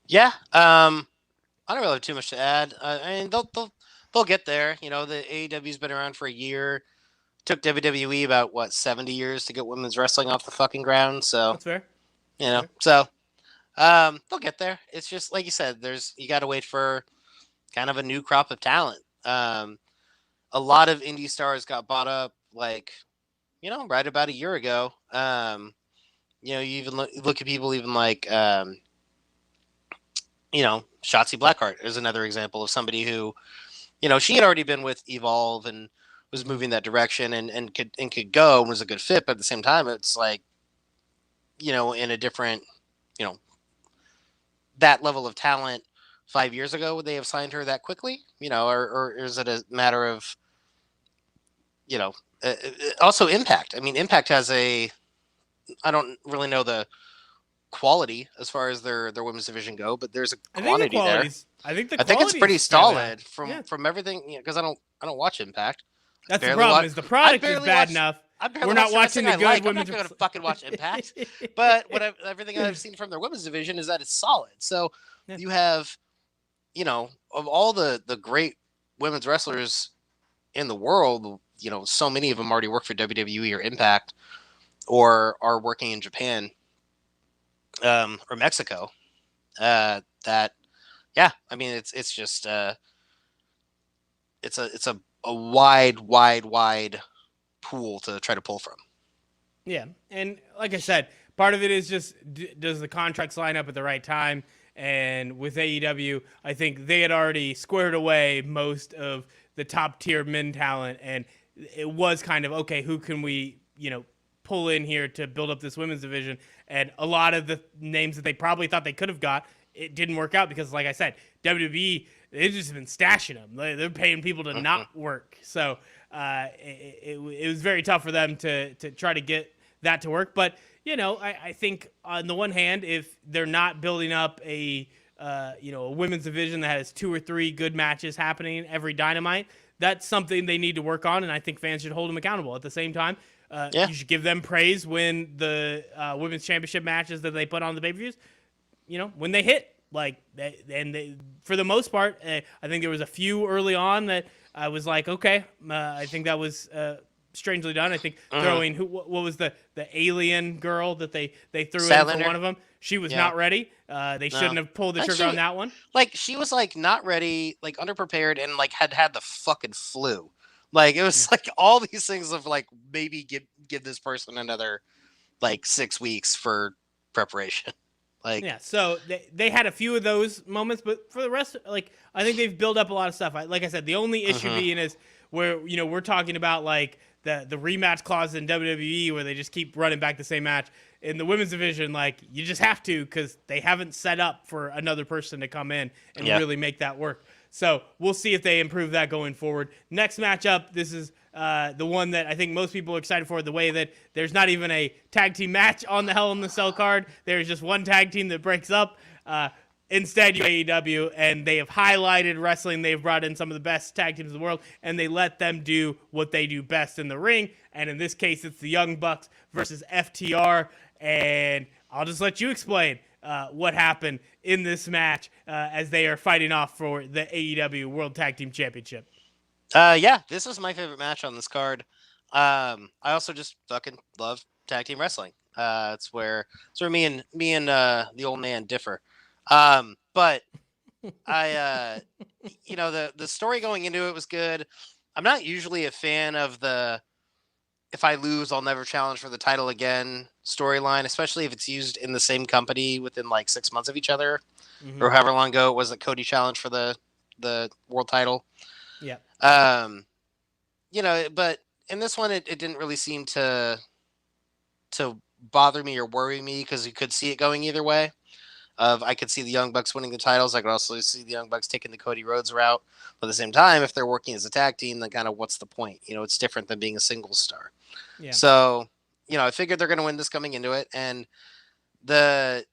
Yeah. I don't really have too much to add. I mean, they'll get there. The AEW's been around for a year. Took WWE about 70 years to get women's wrestling off the fucking ground. So that's fair. So they'll get there. It's just like you said. You got to wait for kind of a new crop of talent. A lot of indie stars got bought up, right about a year ago. You even look at people even like Shotzi Blackheart is another example of somebody who, she had already been with Evolve and was moving that direction and could go and was a good fit. But at the same time, it's like, in a different, that level of talent 5 years ago, would they have signed her that quickly? Or is it a matter of, also Impact? I mean, Impact has I don't really know the quality as far as their women's division go, but there's a quantity there. I think it's pretty solid from everything, because I don't watch Impact. That's the problem. Is the product is bad enough. We're not watching the good women's. I'm not going to fucking watch Impact, but everything I've seen from their women's division is that it's solid. So you have, of all the great women's wrestlers in the world, so many of them already work for WWE or Impact, or are working in Japan, or Mexico. I mean, it's just it's a wide pool to try to pull from. Yeah, and like I said, part of it is just does the contracts line up at the right time? And with AEW, I think they had already squared away most of the top tier men talent, and it was kind of okay. Who can we pull in here to build up this women's division? And a lot of the names that they probably thought they could have got, it didn't work out because, like I said, WWE, they've just been stashing them. They're paying people to not work. So it was very tough for them to try to get that to work. But, I think on the one hand, if they're not building up a women's division that has 2 or 3 good matches happening every Dynamite, that's something they need to work on. And I think fans should hold them accountable. At the same time, you should give them praise when the women's championship matches that they put on the pay-per-views, when they hit. For the most part, I think there was a few early on that I was like, okay, I think that was strangely done. I think throwing what was the alien girl that they threw in for one of them? She was not ready. They shouldn't have pulled the trigger on that one. Like she was like not ready, like underprepared, and like had the fucking flu. Like it was like all these things of like maybe give this person another like 6 weeks for preparation. So they had a few of those moments, but for the rest, like I think they've built up a lot of stuff. Like I said, the only issue being is where we're talking about like the rematch clause in WWE where they just keep running back the same match. In the women's division, like you just have to because they haven't set up for another person to come in and really make that work. So we'll see if they improve that going forward. Next matchup, this is the one that I think most people are excited for, the way that there's not even a tag team match on the Hell in the Cell card. There's just one tag team that breaks up. Instead, you AEW, and they have highlighted wrestling. They've brought in some of the best tag teams in the world, and they let them do what they do best in the ring. And in this case, it's the Young Bucks versus FTR. And I'll just let you explain what happened in this match as they are fighting off for the AEW World Tag Team Championship. This is my favorite match on this card. I also just fucking love tag team wrestling. It's where me and the old man differ. But I the story going into it was good. I'm not usually a fan of the if I lose, I'll never challenge for the title again storyline, especially if it's used in the same company within like 6 months of each other, or however long ago it was that Cody challenged for the world title. Yeah. But in this one, it didn't really seem to bother me or worry me because you could see it going either way. I could see the Young Bucks winning the titles. I could also see the Young Bucks taking the Cody Rhodes route. But at the same time, if they're working as a tag team, then kind of what's the point? It's different than being a singles star. Yeah. So, I figured they're going to win this coming into it. And the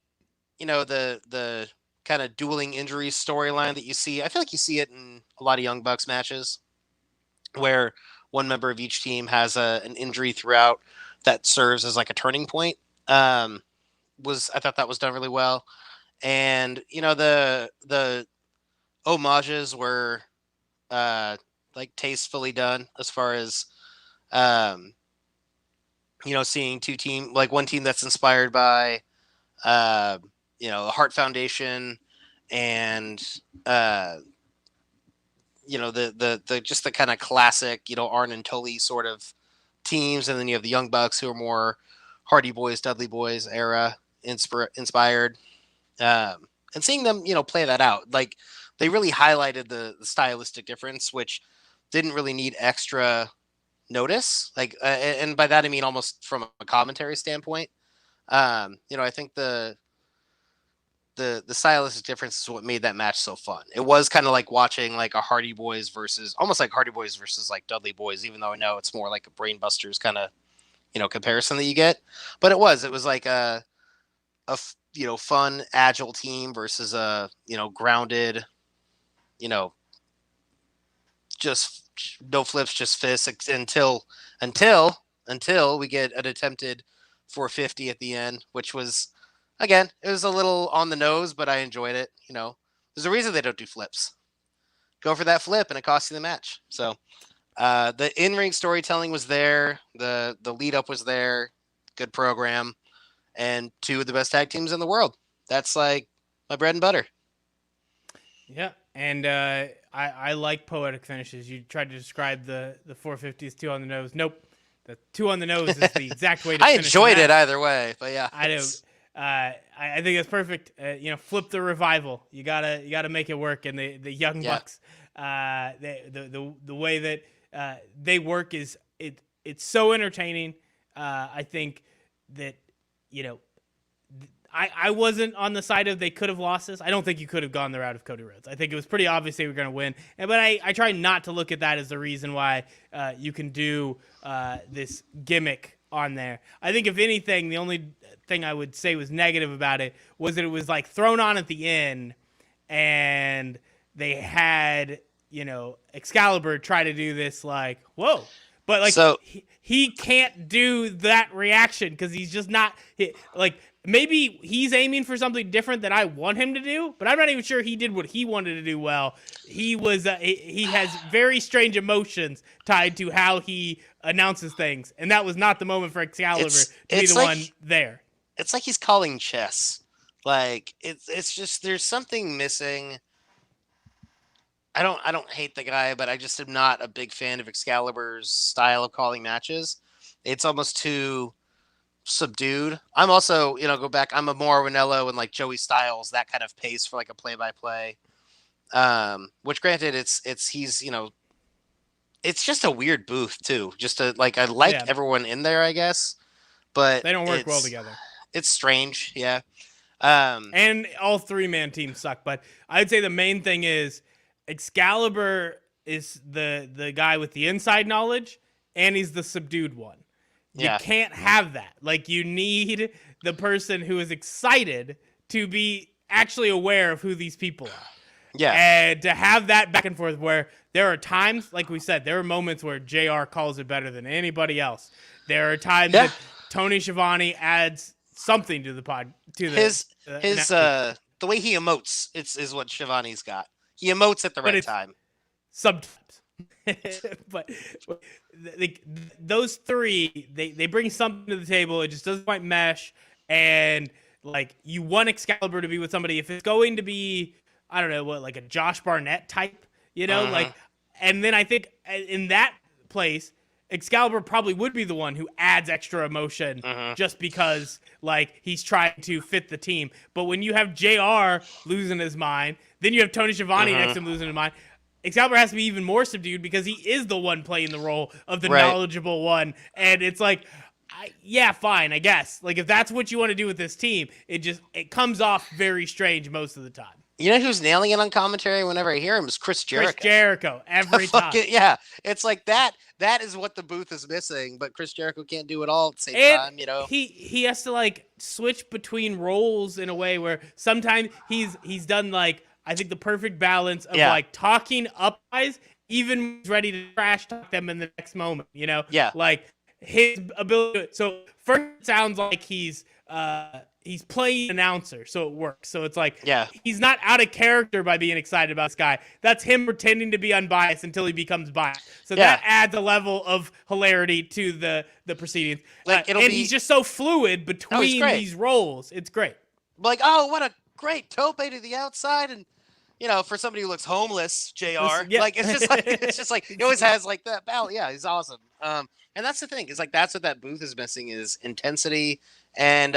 kind of dueling injuries storyline that you see, I feel like you see it in a lot of Young Bucks matches where one member of each team has an injury throughout that serves as like a turning point. I thought that was done really well. And, the homages were like tastefully done as far as, seeing two team, like one team that's inspired by, the Heart Foundation and, the just the kind of classic, Arn and Tully sort of teams. And then you have the Young Bucks who are more Hardy Boys, Dudley Boys era inspired. And seeing them, play that out, like they really highlighted the stylistic difference, which didn't really need extra notice. Like, and by that, I mean, almost from a commentary standpoint, I think the stylistic difference is what made that match so fun. It was kind of like watching like a Hardy Boys versus like Dudley Boys, even though I know it's more like a Brain Busters kind of, comparison that you get, but it was like a fun, agile team versus a, grounded, just no flips, just fists until we get an attempted 450 at the end, which was, again, it was a little on the nose, but I enjoyed it. There's a reason they don't do flips. Go for that flip and it costs you the match. So the in-ring storytelling was there. The lead up was there. Good program. And two of the best tag teams in the world. That's like my bread and butter. Yeah. And I like poetic finishes. You tried to describe the 450s too on the nose. Nope. The 2 on the nose is the exact way to I finish enjoyed the it match. either way, but yeah. I do. I think it's perfect. Flip the revival. You gotta make it work. And the Young Bucks, the way that they work is it's so entertaining. I think that I wasn't on the side of they could have lost this. I don't think you could have gone the route of Cody Rhodes. I think it was pretty obvious they were going to win. But I try not to look at that as the reason why you can do this gimmick on there. I think if anything, the only thing I would say was negative about it was that it was like thrown on at the end, and they had Excalibur try to do this like whoa. But like he can't do that reaction because he's just not like maybe he's aiming for something different than I want him to do, but I'm not even sure he did what he wanted to do well. He has very strange emotions tied to how he announces things, and that was not the moment for Excalibur to be the one there. It's like he's calling chess. Like it's just there's something missing. I don't hate the guy, but I just am not a big fan of Excalibur's style of calling matches. It's almost too subdued. I'm also, go back. I'm a more Ranello and like Joey Styles, that kind of pace for like a play-by-play. Which granted, it's he's it's just a weird booth too. Just I like everyone in there, I guess, but they don't work well together. It's strange, yeah. And all 3-man teams suck. But I'd say the main thing is Excalibur is the guy with the inside knowledge, and he's the subdued one. You can't have that. Like, you need the person who is excited to be actually aware of who these people are. Yeah. And to have that back and forth where there are times, like we said, there are moments where JR calls it better than anybody else. There are times that Tony Schiavone adds something to the pod. To the way he emotes is what Schiavone's got. He emotes at the right time. Sometimes. But those 3, they bring something to the table. It just doesn't quite mesh. And like, you want Excalibur to be with somebody. If it's going to be, I don't know what, like a Josh Barnett type, like, and then I think in that place, Excalibur probably would be the one who adds extra emotion just because like he's trying to fit the team. But when you have JR losing his mind, then you have Tony Schiavone next to him losing his mind. Excalibur has to be even more subdued because he is the one playing the role of the knowledgeable one. And it's like, fine, I guess. Like, if that's what you want to do with this team, it comes off very strange most of the time. You know who's nailing it on commentary whenever I hear him is Chris Jericho. Chris Jericho, every time. Yeah, it's like that. That is what the booth is missing, but Chris Jericho can't do it all at the same time, He has to like switch between roles in a way where sometimes he's done like, I think the perfect balance of like talking up guys, even when he's ready to trash talk them in the next moment, Yeah. Like his ability. So first it sounds like he's playing announcer, so it works. So it's like he's not out of character by being excited about this guy. That's him pretending to be unbiased until he becomes biased. So that adds a level of hilarity to the proceedings. Like he's just so fluid between these roles. It's great. Like, oh, what a great tope to the outside, and for somebody who looks homeless, JR, like it's just like he always has like that balance. Yeah, he's awesome. And that's the thing is like that's what that booth is missing is intensity and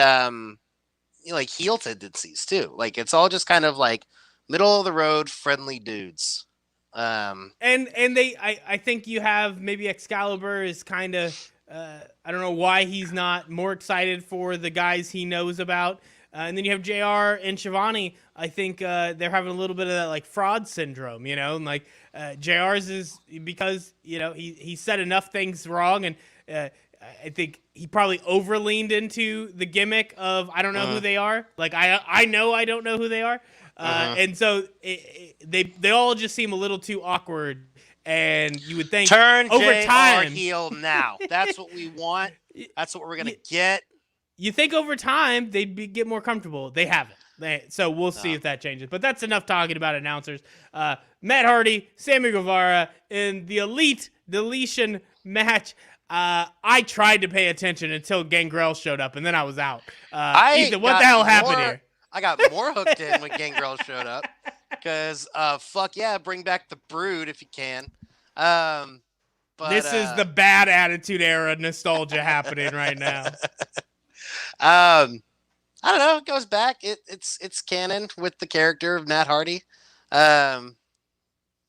like heel tendencies too. Like it's all just kind of like middle of the road friendly dudes. And I think you have maybe Excalibur is kind of I don't know why he's not more excited for the guys he knows about. And then you have JR and Schiavone. I think they're having a little bit of that like fraud syndrome, and like JR's is because he said enough things wrong, and I think he probably overleaned into the gimmick of I don't know who they are. Like I know I don't know who they are, and so they all just seem a little too awkward. And you would think turn over JR time heel now. That's what we want. That's what we're gonna get. You think over time they'd get more comfortable. They haven't. So we'll see if that changes. But that's enough talking about announcers. Matt Hardy, Sammy Guevara in the Elite Deletion match. I tried to pay attention until Gangrel showed up, and then I was out. Ethan, what the hell happened here? I got more hooked in when Gangrel showed up. Because, fuck yeah, bring back the Brood if you can. But this is the bad attitude era nostalgia happening right now. I don't know. It goes back. It's canon with the character of Matt Hardy. Turned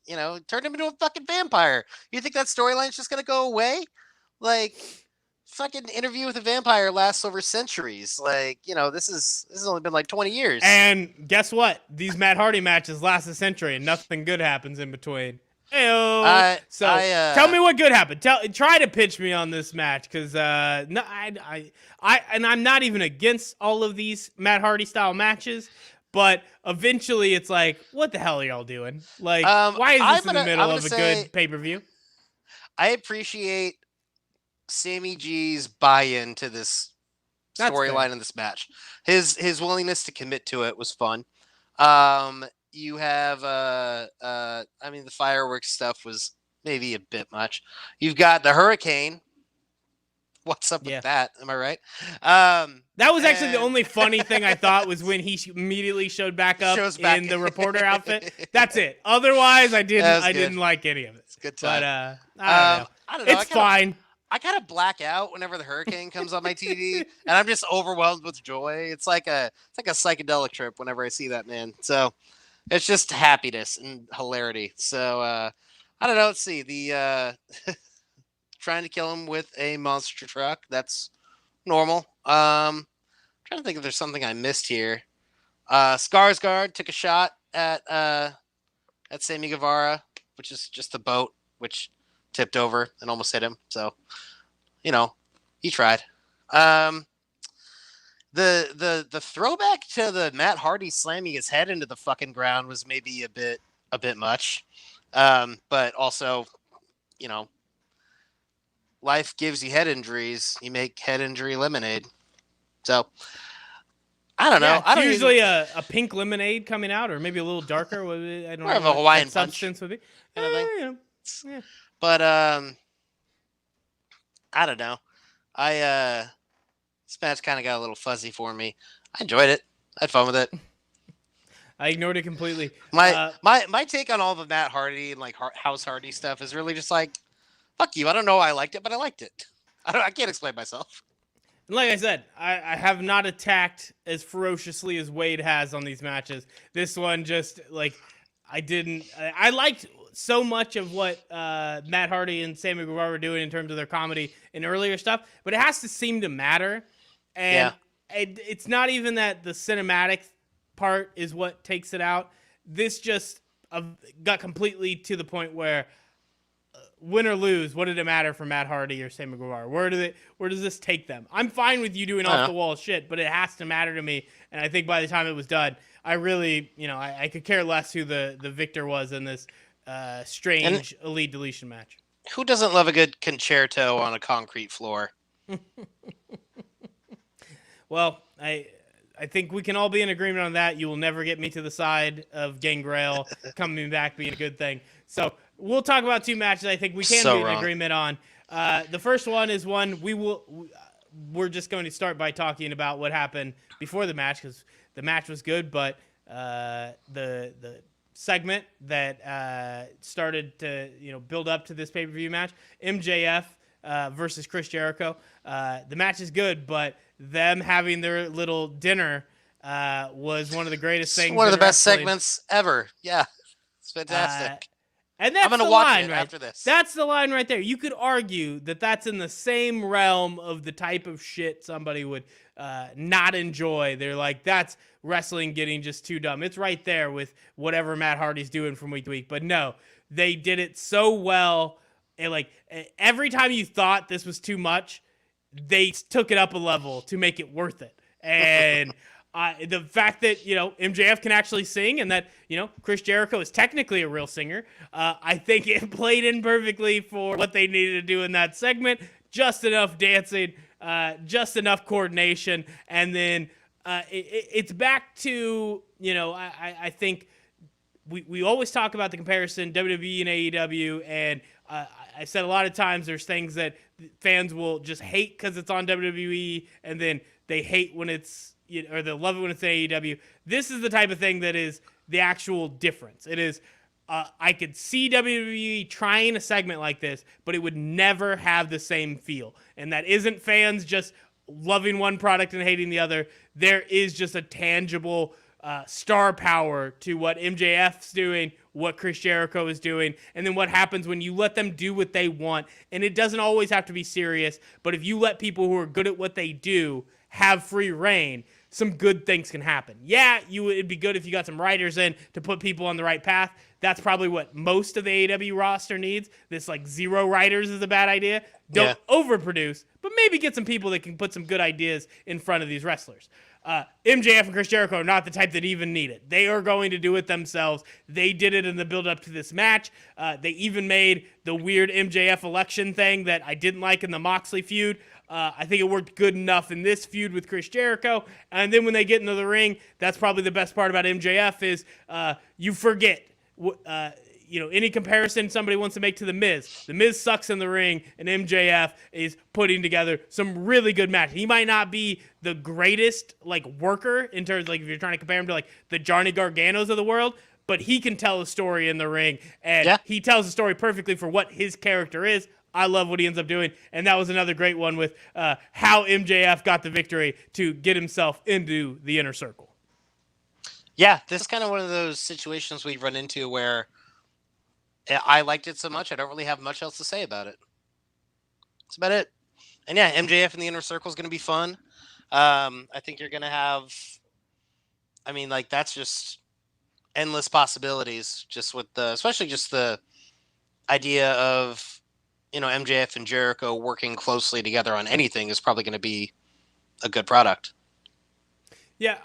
him into a fucking vampire. You think that storyline's just gonna go away? Like, fucking Interview with a Vampire lasts over centuries. Like, this has only been like 20 years. And guess what? These Matt Hardy matches last a century, and nothing good happens in between. Tell me what good happened. Try to pitch me on this match, because no, I'm not even against all of these Matt Hardy style matches, but eventually it's like, what the hell are y'all doing? Like, why is this in the middle of a good pay-per-view? I appreciate Sammy G's buy-in to this storyline in this match. His willingness to commit to it was fun. You have the fireworks stuff was maybe a bit much. You've got the hurricane. What's up with that? Am I right? That was actually the only funny thing I thought was when he immediately showed back up in the reporter outfit. That's it. Otherwise, I didn't like any of it. It's a good time. But I don't know. It's fine. I kind of black out whenever the hurricane comes on my TV, and I'm just overwhelmed with joy. It's like a psychedelic trip whenever I see that, man. So it's just happiness and hilarity. So I don't know. Let's see. The trying to kill him with a monster truck. That's normal. Trying to think if there's something I missed here. Skarsgård took a shot at Sammy Guevara, which is just the boat, which tipped over and almost hit him. So, he tried. The throwback to the Matt Hardy slamming his head into the fucking ground was maybe a bit much. But also, life gives you head injuries. You make head injury lemonade. So I don't know. I don't usually a pink lemonade coming out, or maybe a little darker. I don't know. More of a Hawaiian punch substance would be. Kind of thing. Yeah. But I don't know. This match kind of got a little fuzzy for me. I enjoyed it. I had fun with it. I ignored it completely. My take on all the Matt Hardy and like House Hardy stuff is really just like, fuck you. I don't know why I liked it, but I liked it. I can't explain myself. Like I said, I have not attacked as ferociously as Wade has on these matches. This one just like I liked so much of what Matt Hardy and Sammy Guevara were doing in terms of their comedy and earlier stuff, but it has to seem to matter. And it's not even that the cinematic part is what takes it out. This just got completely to the point where win or lose, what did it matter for Matt Hardy or Sammy Guevara? Where does this take them? I'm fine with you doing off the wall shit, but it has to matter to me. And I think by the time it was done, I really, I could care less who the victor was in this strange Elite Deletion match. Who doesn't love a good concerto on a concrete floor? Well, I think we can all be in agreement on that. You will never get me to the side of Gangrel coming back being a good thing. So we'll talk about two matches I think we can be in agreement on. The first one is one we're just going to start by talking about what happened before the match, because the match was good, but the segment that started to build up to this pay-per-view match, MJF versus Chris Jericho. The match is good, but them having their little dinner was one of the greatest things. One of the best segments ever. Yeah, it's fantastic. And that's I'm gonna the watch line it right after this. That's the line right there. You could argue that that's in the same realm of the type of shit somebody would not enjoy. They're like, that's wrestling getting just too dumb. It's right there with whatever Matt Hardy's doing from week to week. But no, they did it so well. And like every time you thought this was too much, they took it up a level to make it worth it. And the fact that, MJF can actually sing and that, Chris Jericho is technically a real singer, I think it played in perfectly for what they needed to do in that segment. Just enough dancing, just enough coordination. And then it's back to, I think we always talk about the comparison WWE and AEW, and I said a lot of times there's things that fans will just hate because it's on WWE, and then they hate when it's, or they love it when it's AEW. This is the type of thing that is the actual difference. It is, I could see WWE trying a segment like this, but it would never have the same feel. And that isn't fans just loving one product and hating the other. There is just a tangible star power to what MJF's doing, what Chris Jericho is doing, and then what happens when you let them do what they want. And it doesn't always have to be serious, but if you let people who are good at what they do have free reign, some good things can happen. Yeah, it'd be good if you got some writers in to put people on the right path. That's probably what most of the AEW roster needs. This like 0 writers is a bad idea. Don't overproduce, but maybe get some people that can put some good ideas in front of these wrestlers. MJF and Chris Jericho are not the type that even need it. They are going to do it themselves. They did it in the build-up to this match. They even made the weird MJF election thing that I didn't like in the Moxley feud. I think it worked good enough in this feud with Chris Jericho. And then when they get into the ring, that's probably the best part about MJF is you forget. Any comparison somebody wants to make to The Miz. The Miz sucks in the ring, and MJF is putting together some really good matches. He might not be the greatest worker in terms if you're trying to compare him to the Johnny Garganos of the world, but he can tell a story in the ring, and he tells a story perfectly for what his character is. I love what he ends up doing, and that was another great one with how MJF got the victory to get himself into the inner circle. Yeah, this is kind of one of those situations we run into where I liked it so much, I don't really have much else to say about it. That's about it. And yeah, MJF in the inner circle is going to be fun. I think you're going to have, that's just endless possibilities just with especially just the idea of, MJF and Jericho working closely together on anything is probably going to be a good product. Yeah,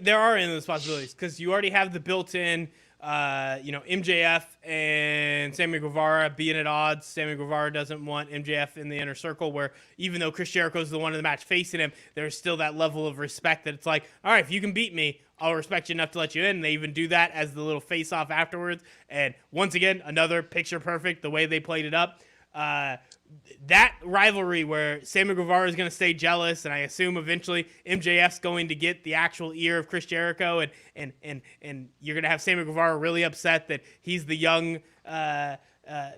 there are endless possibilities because you already have the built-in, MJF and Sammy Guevara being at odds. Sammy Guevara doesn't want MJF in the inner circle, where even though Chris Jericho is the one in the match facing him, there's still that level of respect that it's like, all right, if you can beat me, I'll respect you enough to let you in. And they even do that as the little face-off afterwards. And once again, another picture perfect, the way they played it up. That rivalry where Sammy Guevara is going to stay jealous, and I assume eventually MJF's going to get the actual ear of Chris Jericho, and you're going to have Sammy Guevara really upset that he's the young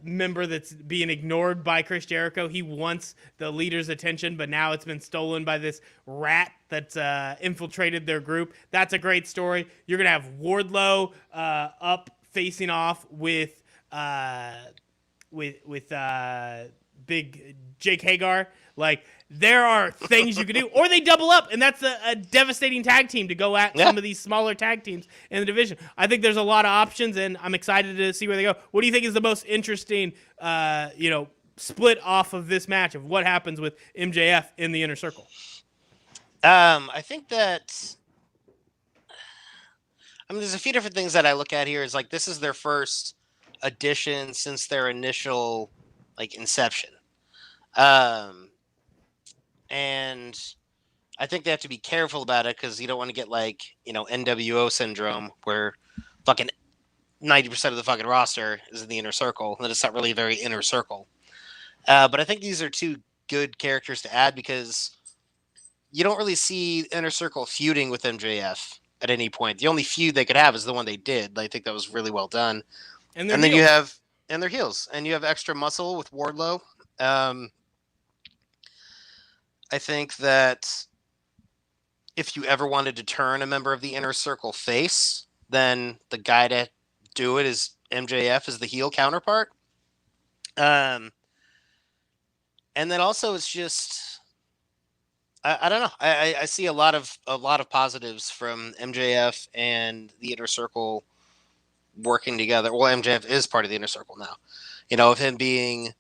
member that's being ignored by Chris Jericho. He wants the leader's attention, but now it's been stolen by this rat that's infiltrated their group. That's a great story. You're going to have Wardlow up facing off with big Jake Hagar. There are things you could do, or they double up, and that's a devastating tag team to go at some of these smaller tag teams in the division. I think there's a lot of options, and I'm excited to see where they go. What do you think is the most interesting, split off of this match of what happens with MJF in the inner circle? I think that, there's a few different things that I look at here. Is this is their first addition since their initial inception. And I think they have to be careful about it because you don't want to get NWO syndrome where fucking 90% of the fucking roster is in the inner circle, and it's not really a very inner circle. But I think these are two good characters to add because you don't really see inner circle feuding with MJF at any point. The only feud they could have is the one they did. I think that was really well done. And then you have their heels, and you have extra muscle with Wardlow. I think that if you ever wanted to turn a member of the inner circle face, then the guy to do it is MJF as the heel counterpart. And then also it's just, I don't know. I see a lot of positives from MJF and the inner circle working together. Well, MJF is part of the inner circle now. Of him being,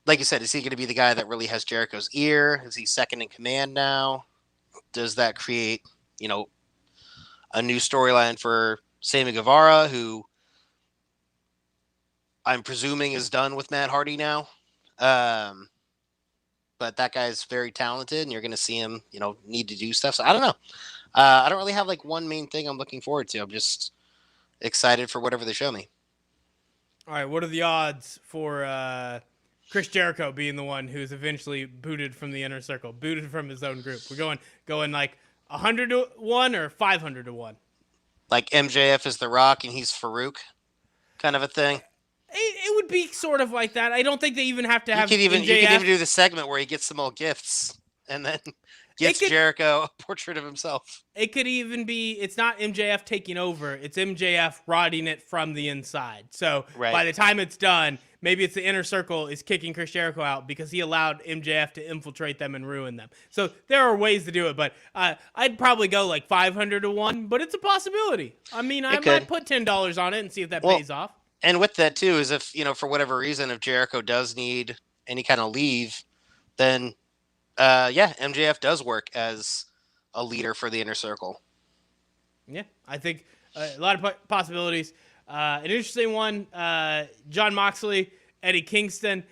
like you said, is he going to be the guy that really has Jericho's ear? Is he second in command now? Does that create, a new storyline for Sammy Guevara, who I'm presuming is done with Matt Hardy now? But that guy's very talented, and you're going to see him, need to do stuff. So I don't know. I don't really have one main thing I'm looking forward to. I'm just excited for whatever they show me. All right, what are the odds for Chris Jericho being the one who's eventually booted from the inner circle, booted from his own group? We're going 100 to 1 or 500 to 1? MJF is The Rock and he's Farouk. kind of a thing. It would be sort of like that. I don't think they even have to You have could even MJF. do the segment where he gets some old gifts and then gets Jericho a portrait of himself. It could even be, it's not MJF taking over, it's MJF rotting it from the inside. So by the time it's done, maybe it's the Inner Circle is kicking Chris Jericho out because he allowed MJF to infiltrate them and ruin them. So there are ways to do it, but I'd probably go like 500 to 1, but it's a possibility. I mean, I might put $10 on it and see if that pays off. And with that too is if, for whatever reason, if Jericho does need any kind of leave, then MJF does work as a leader for the Inner Circle. Yeah, I think a lot of possibilities. An interesting one, Jon Moxley, Eddie Kingston.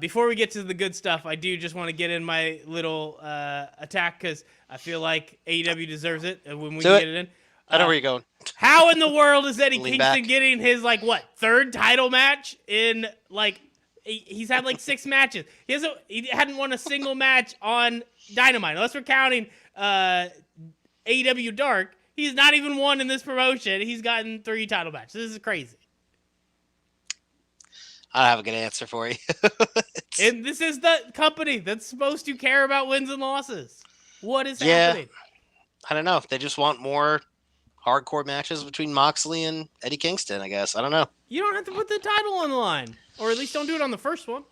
Before we get to the good stuff, I do just want to get in my little attack because I feel like AEW deserves it when we get it in. I know where you're going. How in the world is Eddie Kingston back. getting his third title match in he's had 6 matches. He hadn't won a single match on Dynamite unless we're counting AEW Dark. He's not even won in this promotion. He's gotten 3 title matches. This is crazy. I don't have a good answer for you. And this is the company that's supposed to care about wins and losses. What is happening? I don't know. They just want more hardcore matches between Moxley and Eddie Kingston, I guess. I don't know. You don't have to put the title on the line. Or at least don't do it on the first one.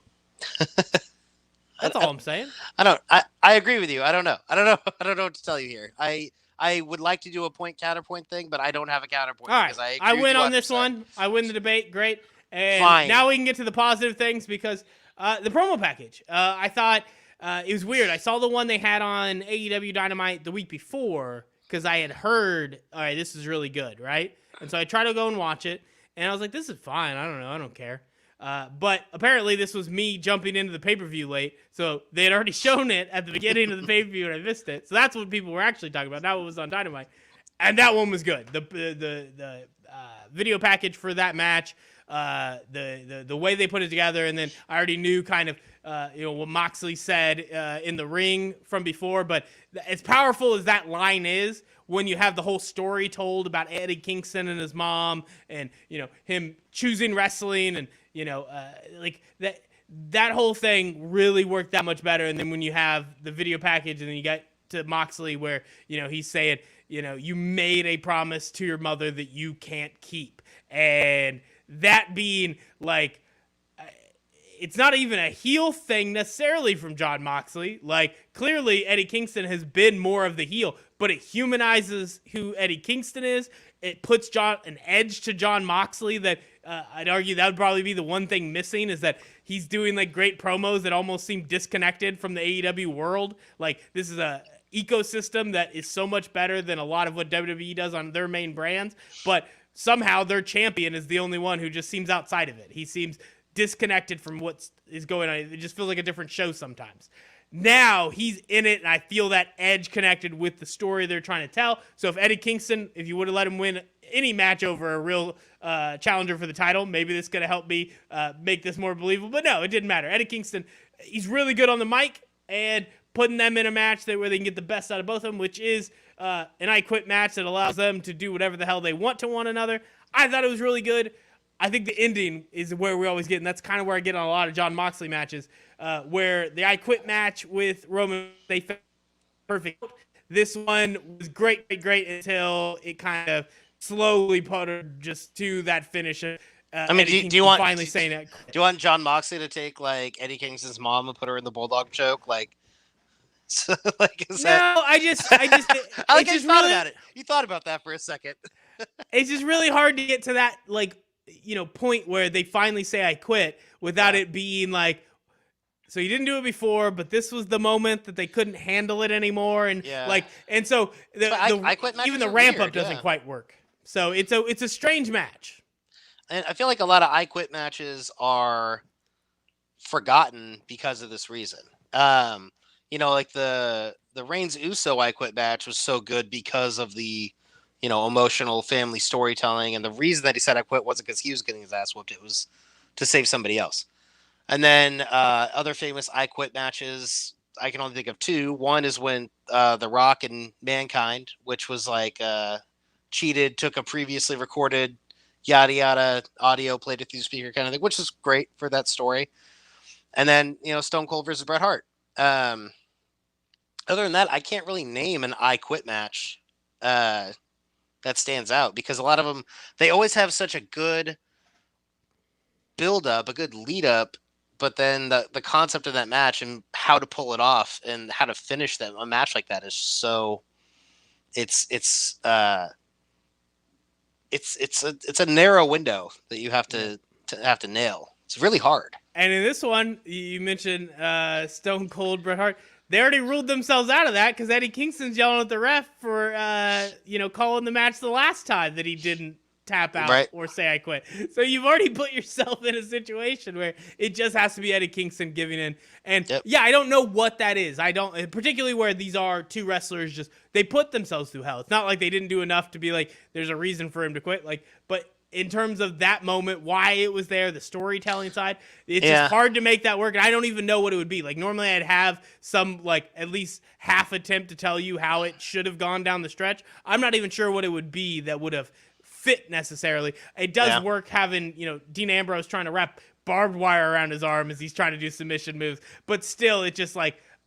That's all I'm saying. I agree with you. I don't know. I don't know what to tell you here. I would like to do a point counterpoint thing, but I don't have a counterpoint. All right. I win on this one. I win the debate. Great. And Fine. Now we can get to the positive things because the promo package. I thought it was weird. I saw the one they had on AEW Dynamite the week before because I had heard, all right, this is really good, right? And so I tried to go and watch it, and I was like, this is fine. I don't know. I don't care. But apparently this was me jumping into the pay-per-view late, so they had already shown it at the beginning of the pay-per-view and I missed it. So that's what people were actually talking about. That one was on Dynamite, and that one was good. The video package for that match, the way they put it together, and then I already knew kind of what Moxley said in the ring from before. But as powerful as that line is, when you have the whole story told about Eddie Kingston and his mom, and him choosing wrestling, and that whole thing really worked that much better. And then when you have the video package, and then you get to Moxley where he's saying you made a promise to your mother that you can't keep, and that being it's not even a heel thing necessarily from Jon Moxley. Clearly Eddie Kingston has been more of the heel, but it humanizes who Eddie Kingston is. It puts an edge to Jon Moxley that I'd argue that would probably be the one thing missing, is that he's doing great promos that almost seem disconnected from the AEW world. This is a ecosystem that is so much better than a lot of what WWE does on their main brands, but somehow their champion is the only one who just seems outside of it. He seems disconnected from what is going on. It just feels like a different show sometimes. Now he's in it, and I feel that edge connected with the story they're trying to tell. So if Eddie Kingston, if you would have let him win any match over a real challenger for the title, maybe this could have helped me make this more believable. But no, it didn't matter. Eddie Kingston, he's really good on the mic, and putting them in a match where they can get the best out of both of them, which is an I Quit match that allows them to do whatever the hell they want to one another. I thought it was really good. I think the ending is where we always get, and that's kind of where I get on a lot of Jon Moxley matches, where the I Quit match with Roman, they felt perfect. This one was great until it kind of slowly puttered just to that finish. Do you want finally saying that? Do you want Jon Moxley to take Eddie Kingston's mom and put her in the bulldog choke? I just thought about it. You thought about that for a second. It's just really hard to get to that point where they finally say I quit without it being so you didn't do it before, but this was the moment that they couldn't handle it anymore, and and so I quit even the ramp up doesn't quite work. So it's a strange match. And I feel like a lot of I Quit matches are forgotten because of this reason. The Reigns Uso I Quit match was so good because of the emotional family storytelling, and the reason that he said I quit wasn't because he was getting his ass whooped; it was to save somebody else. And then other famous I Quit matches, I can only think of 2. One is when The Rock and Mankind, which was cheated, took a previously recorded yada yada audio played it through the speaker kind of thing, which is great for that story. And then, Stone Cold versus Bret Hart. Other than that, I can't really name an I Quit match that stands out, because a lot of them, they always have such a good build up, a good lead up, but then the concept of that match and how to pull it off and how to finish a match like that is so it's a narrow window that you have to nail. It's really hard. And in this one, you mentioned Stone Cold, Bret Hart. They already ruled themselves out of that because Eddie Kingston's yelling at the ref for, calling the match the last time that he didn't tap out or say I quit. So you've already put yourself in a situation where it just has to be Eddie Kingston giving in. And I don't know what that is. I don't, particularly where these are two wrestlers they put themselves through hell. It's not like they didn't do enough to be like, there's a reason for him to quit. But in terms of that moment, why it was there, the storytelling side, it's just hard to make that work. And I don't even know what it would be. Like, normally I'd have some, at least half attempt to tell you how it should have gone down the stretch. I'm not even sure what it would be that would have fit necessarily. It does work having, Dean Ambrose trying to wrap barbed wire around his arm as he's trying to do submission moves. But still, it's just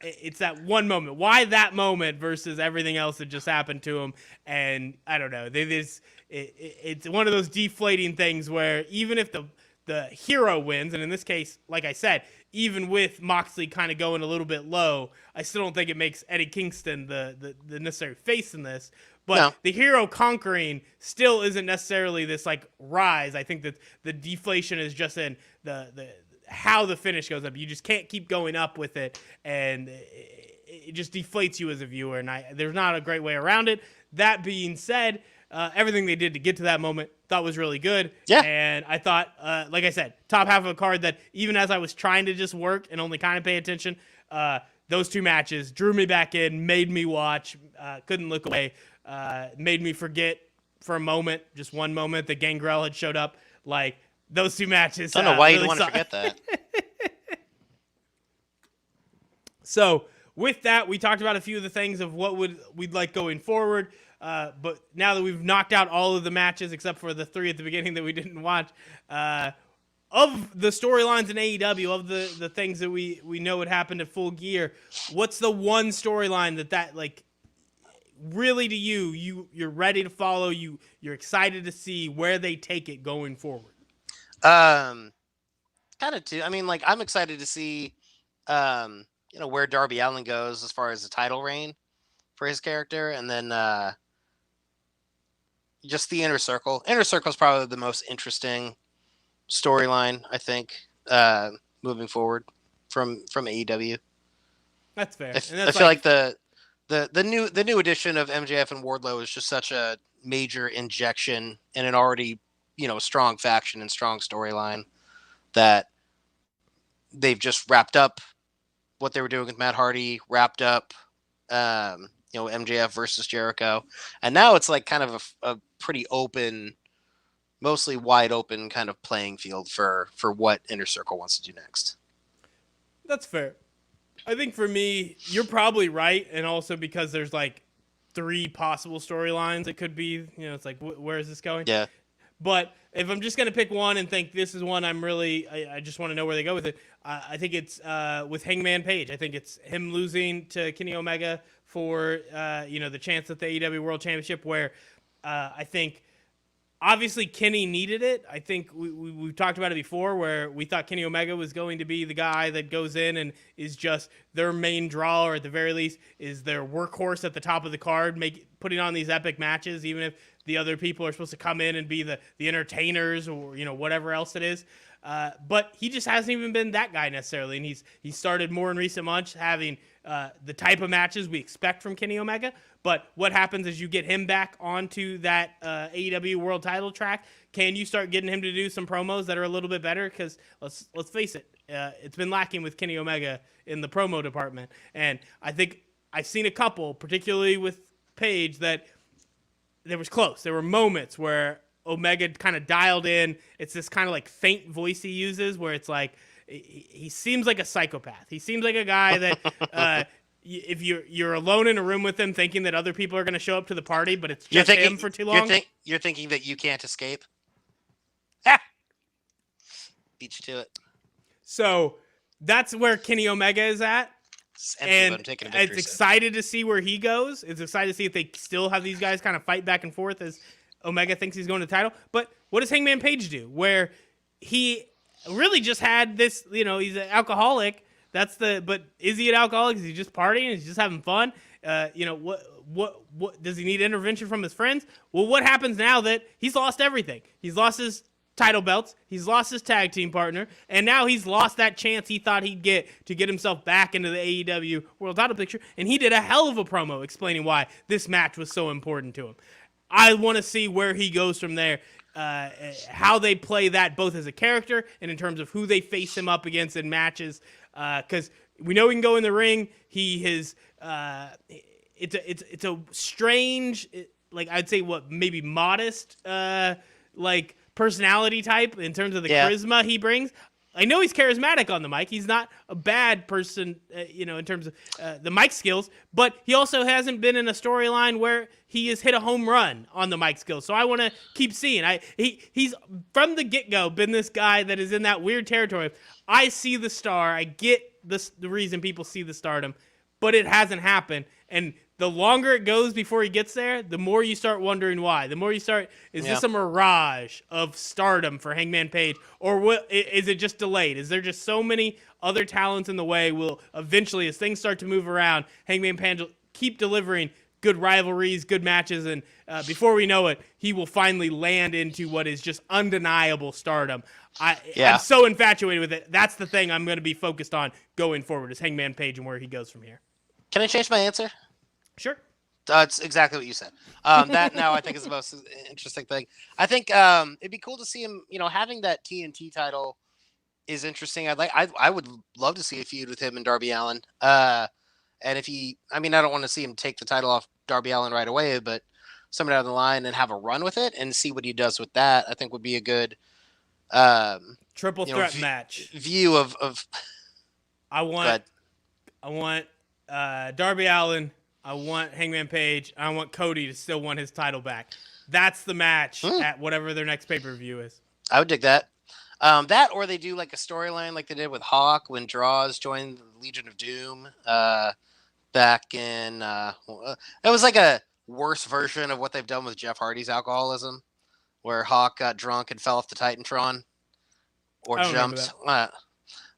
it's that one moment. Why that moment versus everything else that just happened to him? And I don't know. It's one of those deflating things where even if the hero wins, and in this case, like I said, even with Moxley kind of going a little bit low, I still don't think it makes Eddie Kingston the necessary face in this. But the hero conquering still isn't necessarily this rise. I think that the deflation is just in the how the finish goes up. You just can't keep going up with it, and it just deflates you as a viewer. And there's not a great way around it. That being said, everything they did to get to that moment thought was really good. Yeah. And I thought, like I said, top half of a card that even as I was trying to just work and only kind of pay attention, those two matches drew me back in, made me watch, couldn't look away, made me forget for a moment, just one moment, that Gangrel had showed up. Those two matches. I don't know why really you'd want to forget that. So with that, we talked about a few of the things of what we'd like going forward. But now that we've knocked out all of the matches except for the 3 at the beginning that we didn't watch, of the storylines in AEW, of the things that we know would happen at Full Gear, what's the one storyline that really to you're ready to follow, you're excited to see where they take it going forward? Kind of too. I mean, I'm excited to see, where Darby Allin goes as far as the title reign for his character, and then just the Inner Circle. Inner Circle is probably the most interesting storyline, I think, moving forward from AEW. That's fair. I feel like the new addition of MJF and Wardlow is just such a major injection in an already strong faction and strong storyline that they've just wrapped up what they were doing with Matt Hardy, wrapped up MJF versus Jericho, and now it's kind of a pretty open, mostly wide open kind of playing field for what Inner Circle wants to do next. That's fair. I think for me, you're probably right, and also because there's 3 possible storylines it could be. It's where is this going? Yeah. But if I'm just going to pick one and think this is one I just want to know where they go with it, I think it's with Hangman Page. I think it's him losing to Kenny Omega for the chance at the AEW World Championship, where I think obviously Kenny needed it. I think we've talked about it before, where we thought Kenny Omega was going to be the guy that goes in and is just their main draw, or at the very least is their workhorse at the top of the card, putting on these epic matches, even if the other people are supposed to come in and be the entertainers or whatever else it is. But he just hasn't even been that guy necessarily, and he started more in recent months having the type of matches we expect from Kenny Omega. But what happens is you get him back onto that AEW World Title track. Can you start getting him to do some promos that are a little bit better? Because let's face it, it's been lacking with Kenny Omega in the promo department, and I think I've seen a couple, particularly with Page, that there was close. There were moments where Omega kind of dialed in. It's this kind of faint voice he uses where it's he seems like a psychopath. He seems like a guy that if you're alone in a room with him thinking that other people are going to show up to the party, but it's just him for too long. You're thinking that you can't escape? Beat you to it. So that's where Kenny Omega is at. It's empty, And but I'm taking a victory it's excited to see where he goes. It's excited to see if they still have these guys kind of fight back and forth as Omega thinks he's going to the title. But what does Hangman Page do? Where he really just had this, he's an alcoholic. But is he an alcoholic? Is he just partying? Is he just having fun? What does he need intervention from his friends? Well, what happens now that he's lost everything? He's lost his title belts, he's lost his tag team partner, and now he's lost that chance he thought he'd get to get himself back into the AEW world title picture, and he did a hell of a promo explaining why this match was so important to him. I want to see where he goes from there, how they play that both as a character and in terms of who they face him up against in matches, because we know he can go in the ring. He has it's a strange, like I'd say maybe modest personality type in terms of the charisma he brings. I know he's charismatic on the mic. He's not a bad person, in terms of the mic skills, but he also hasn't been in a storyline where he has hit a home run on the mic skills. So I want to keep seeing. He's from the get-go been this guy that is in that weird territory. I see the star. I get the reason people see the stardom, but it hasn't happened. And the longer it goes before he gets there, the more you start wondering why. The more you start, is this a mirage of stardom for Hangman Page? Or is it just delayed? Is there just so many other talents in the way? Will eventually, as things start to move around, Hangman Page will keep delivering good rivalries, good matches, and before we know it, he will finally land into what is just undeniable stardom. I'm so infatuated with it. That's the thing I'm going to be focused on going forward, is Hangman Page and where he goes from here. Can I change my answer? Sure. It's exactly what you said. That now I think is the most interesting thing. I think it'd be cool to see him. Having that TNT title is interesting. I would love to see a feud with him and Darby Allin. And if I don't want to see him take the title off Darby Allin right away, but somewhere down the line and have a run with it and see what he does with that. I think would be a good triple threat match. View of. I want Darby Allin. I want Hangman Page. I want Cody to still want his title back. That's the match at whatever their next pay-per-view is. I would dig that. That, or they do like a storyline like they did with Hawk when Draws joined the Legion of Doom back in... it was like a worse version of what they've done with Jeff Hardy's alcoholism, where Hawk got drunk and fell off the Titantron or jumped.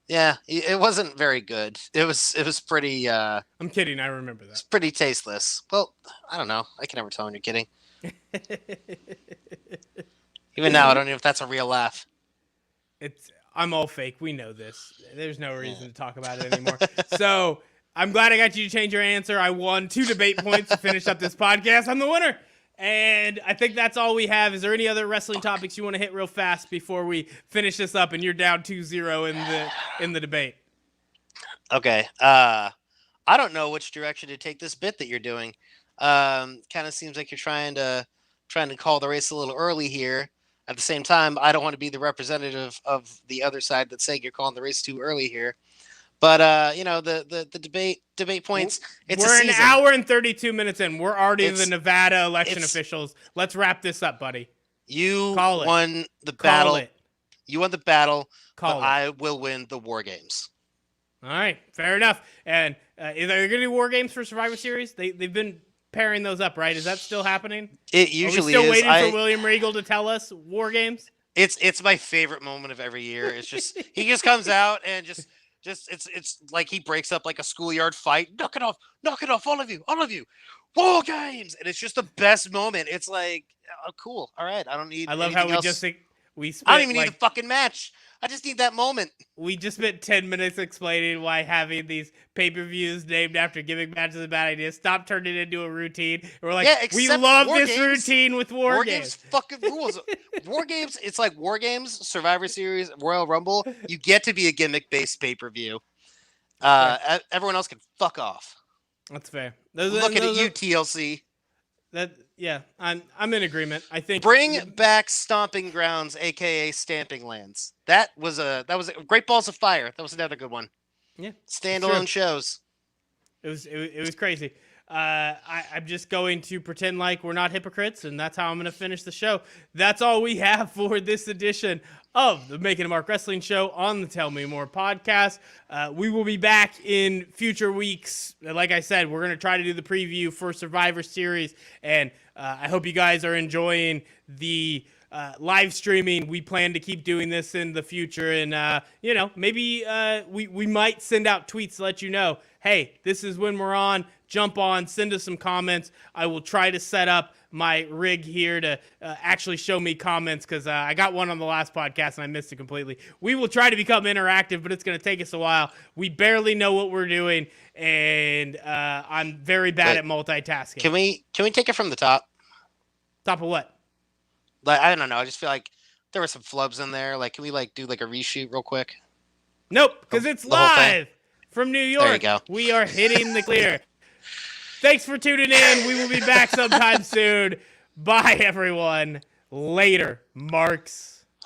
Yeah, it wasn't very good. It was pretty... I'm kidding. I remember that. It's pretty tasteless. Well, I don't know. I can never tell when you're kidding. Even now, I don't know if that's a real laugh. I'm all fake. We know this. There's no reason to talk about it anymore. So I'm glad I got you to change your answer. I won 2 debate points to finish up this podcast. I'm the winner. And I think that's all we have. Is there any other wrestling topics you want to hit real fast before we finish this up and you're down 2-0 in the debate? Okay. I don't know which direction to take this bit that you're doing. Kind of seems like you're trying to call the race a little early here. At the same time, I don't want to be the representative of the other side that's saying you're calling the race too early here. But the debate points. We're an hour and 32 minutes in. We're already the Nevada election officials. Let's wrap this up, buddy. You won the battle. You won the battle. I will win the War Games. All right, fair enough. And is there going to be War Games for Survivor Series? They've been pairing those up, right? Is that still happening? It usually is. Are we still waiting for William Regal to tell us War Games? It's my favorite moment of every year. It's just he just comes out and just it's like he breaks up like a schoolyard fight. Knock it off, all of you, War Games, and it's just the best moment. It's like, oh, cool, all right. I don't need. I love how else. I don't even need a fucking match. I just need that moment. We just spent 10 minutes explaining why having these pay-per-views named after gimmick matches is a bad idea. Stop turning it into a routine. And we're like, we love this routine with War Games. Fucking rules. War Games, it's like War Games, Survivor Series, Royal Rumble. You get to be a gimmick-based pay-per-view. Everyone else can fuck off. That's fair. Looking at you, TLC. Yeah, I'm in agreement. I think bring back Stomping Grounds, aka Stamping Lands. That was a Great Balls of Fire. That was another good one. Yeah, standalone shows. It was crazy. I'm just going to pretend like we're not hypocrites, and that's how I'm going to finish the show. That's all we have for this edition of the Making a Mark Wrestling Show on the Tell Me More podcast. We will be back in future weeks. Like I said, we're going to try to do the preview for Survivor Series, and I hope you guys are enjoying the live streaming. We plan to keep doing this in the future, and maybe we might send out tweets to let you know, hey, this is when we're on. Jump on, send us some comments. I will try to set up my rig here to actually show me comments, because I got one on the last podcast and I missed it completely. We will try to become interactive, but it's going to take us a while. We barely know what we're doing, and I'm very bad at multitasking. Can we take it from the top? Top of what? Like, I don't know. I just feel like there were some flubs in there. Like, can we do like a reshoot real quick? Nope, because it's live from New York. There you go. We are hitting the clear. Thanks for tuning in. We will be back sometime soon. Bye, everyone. Later, Marks.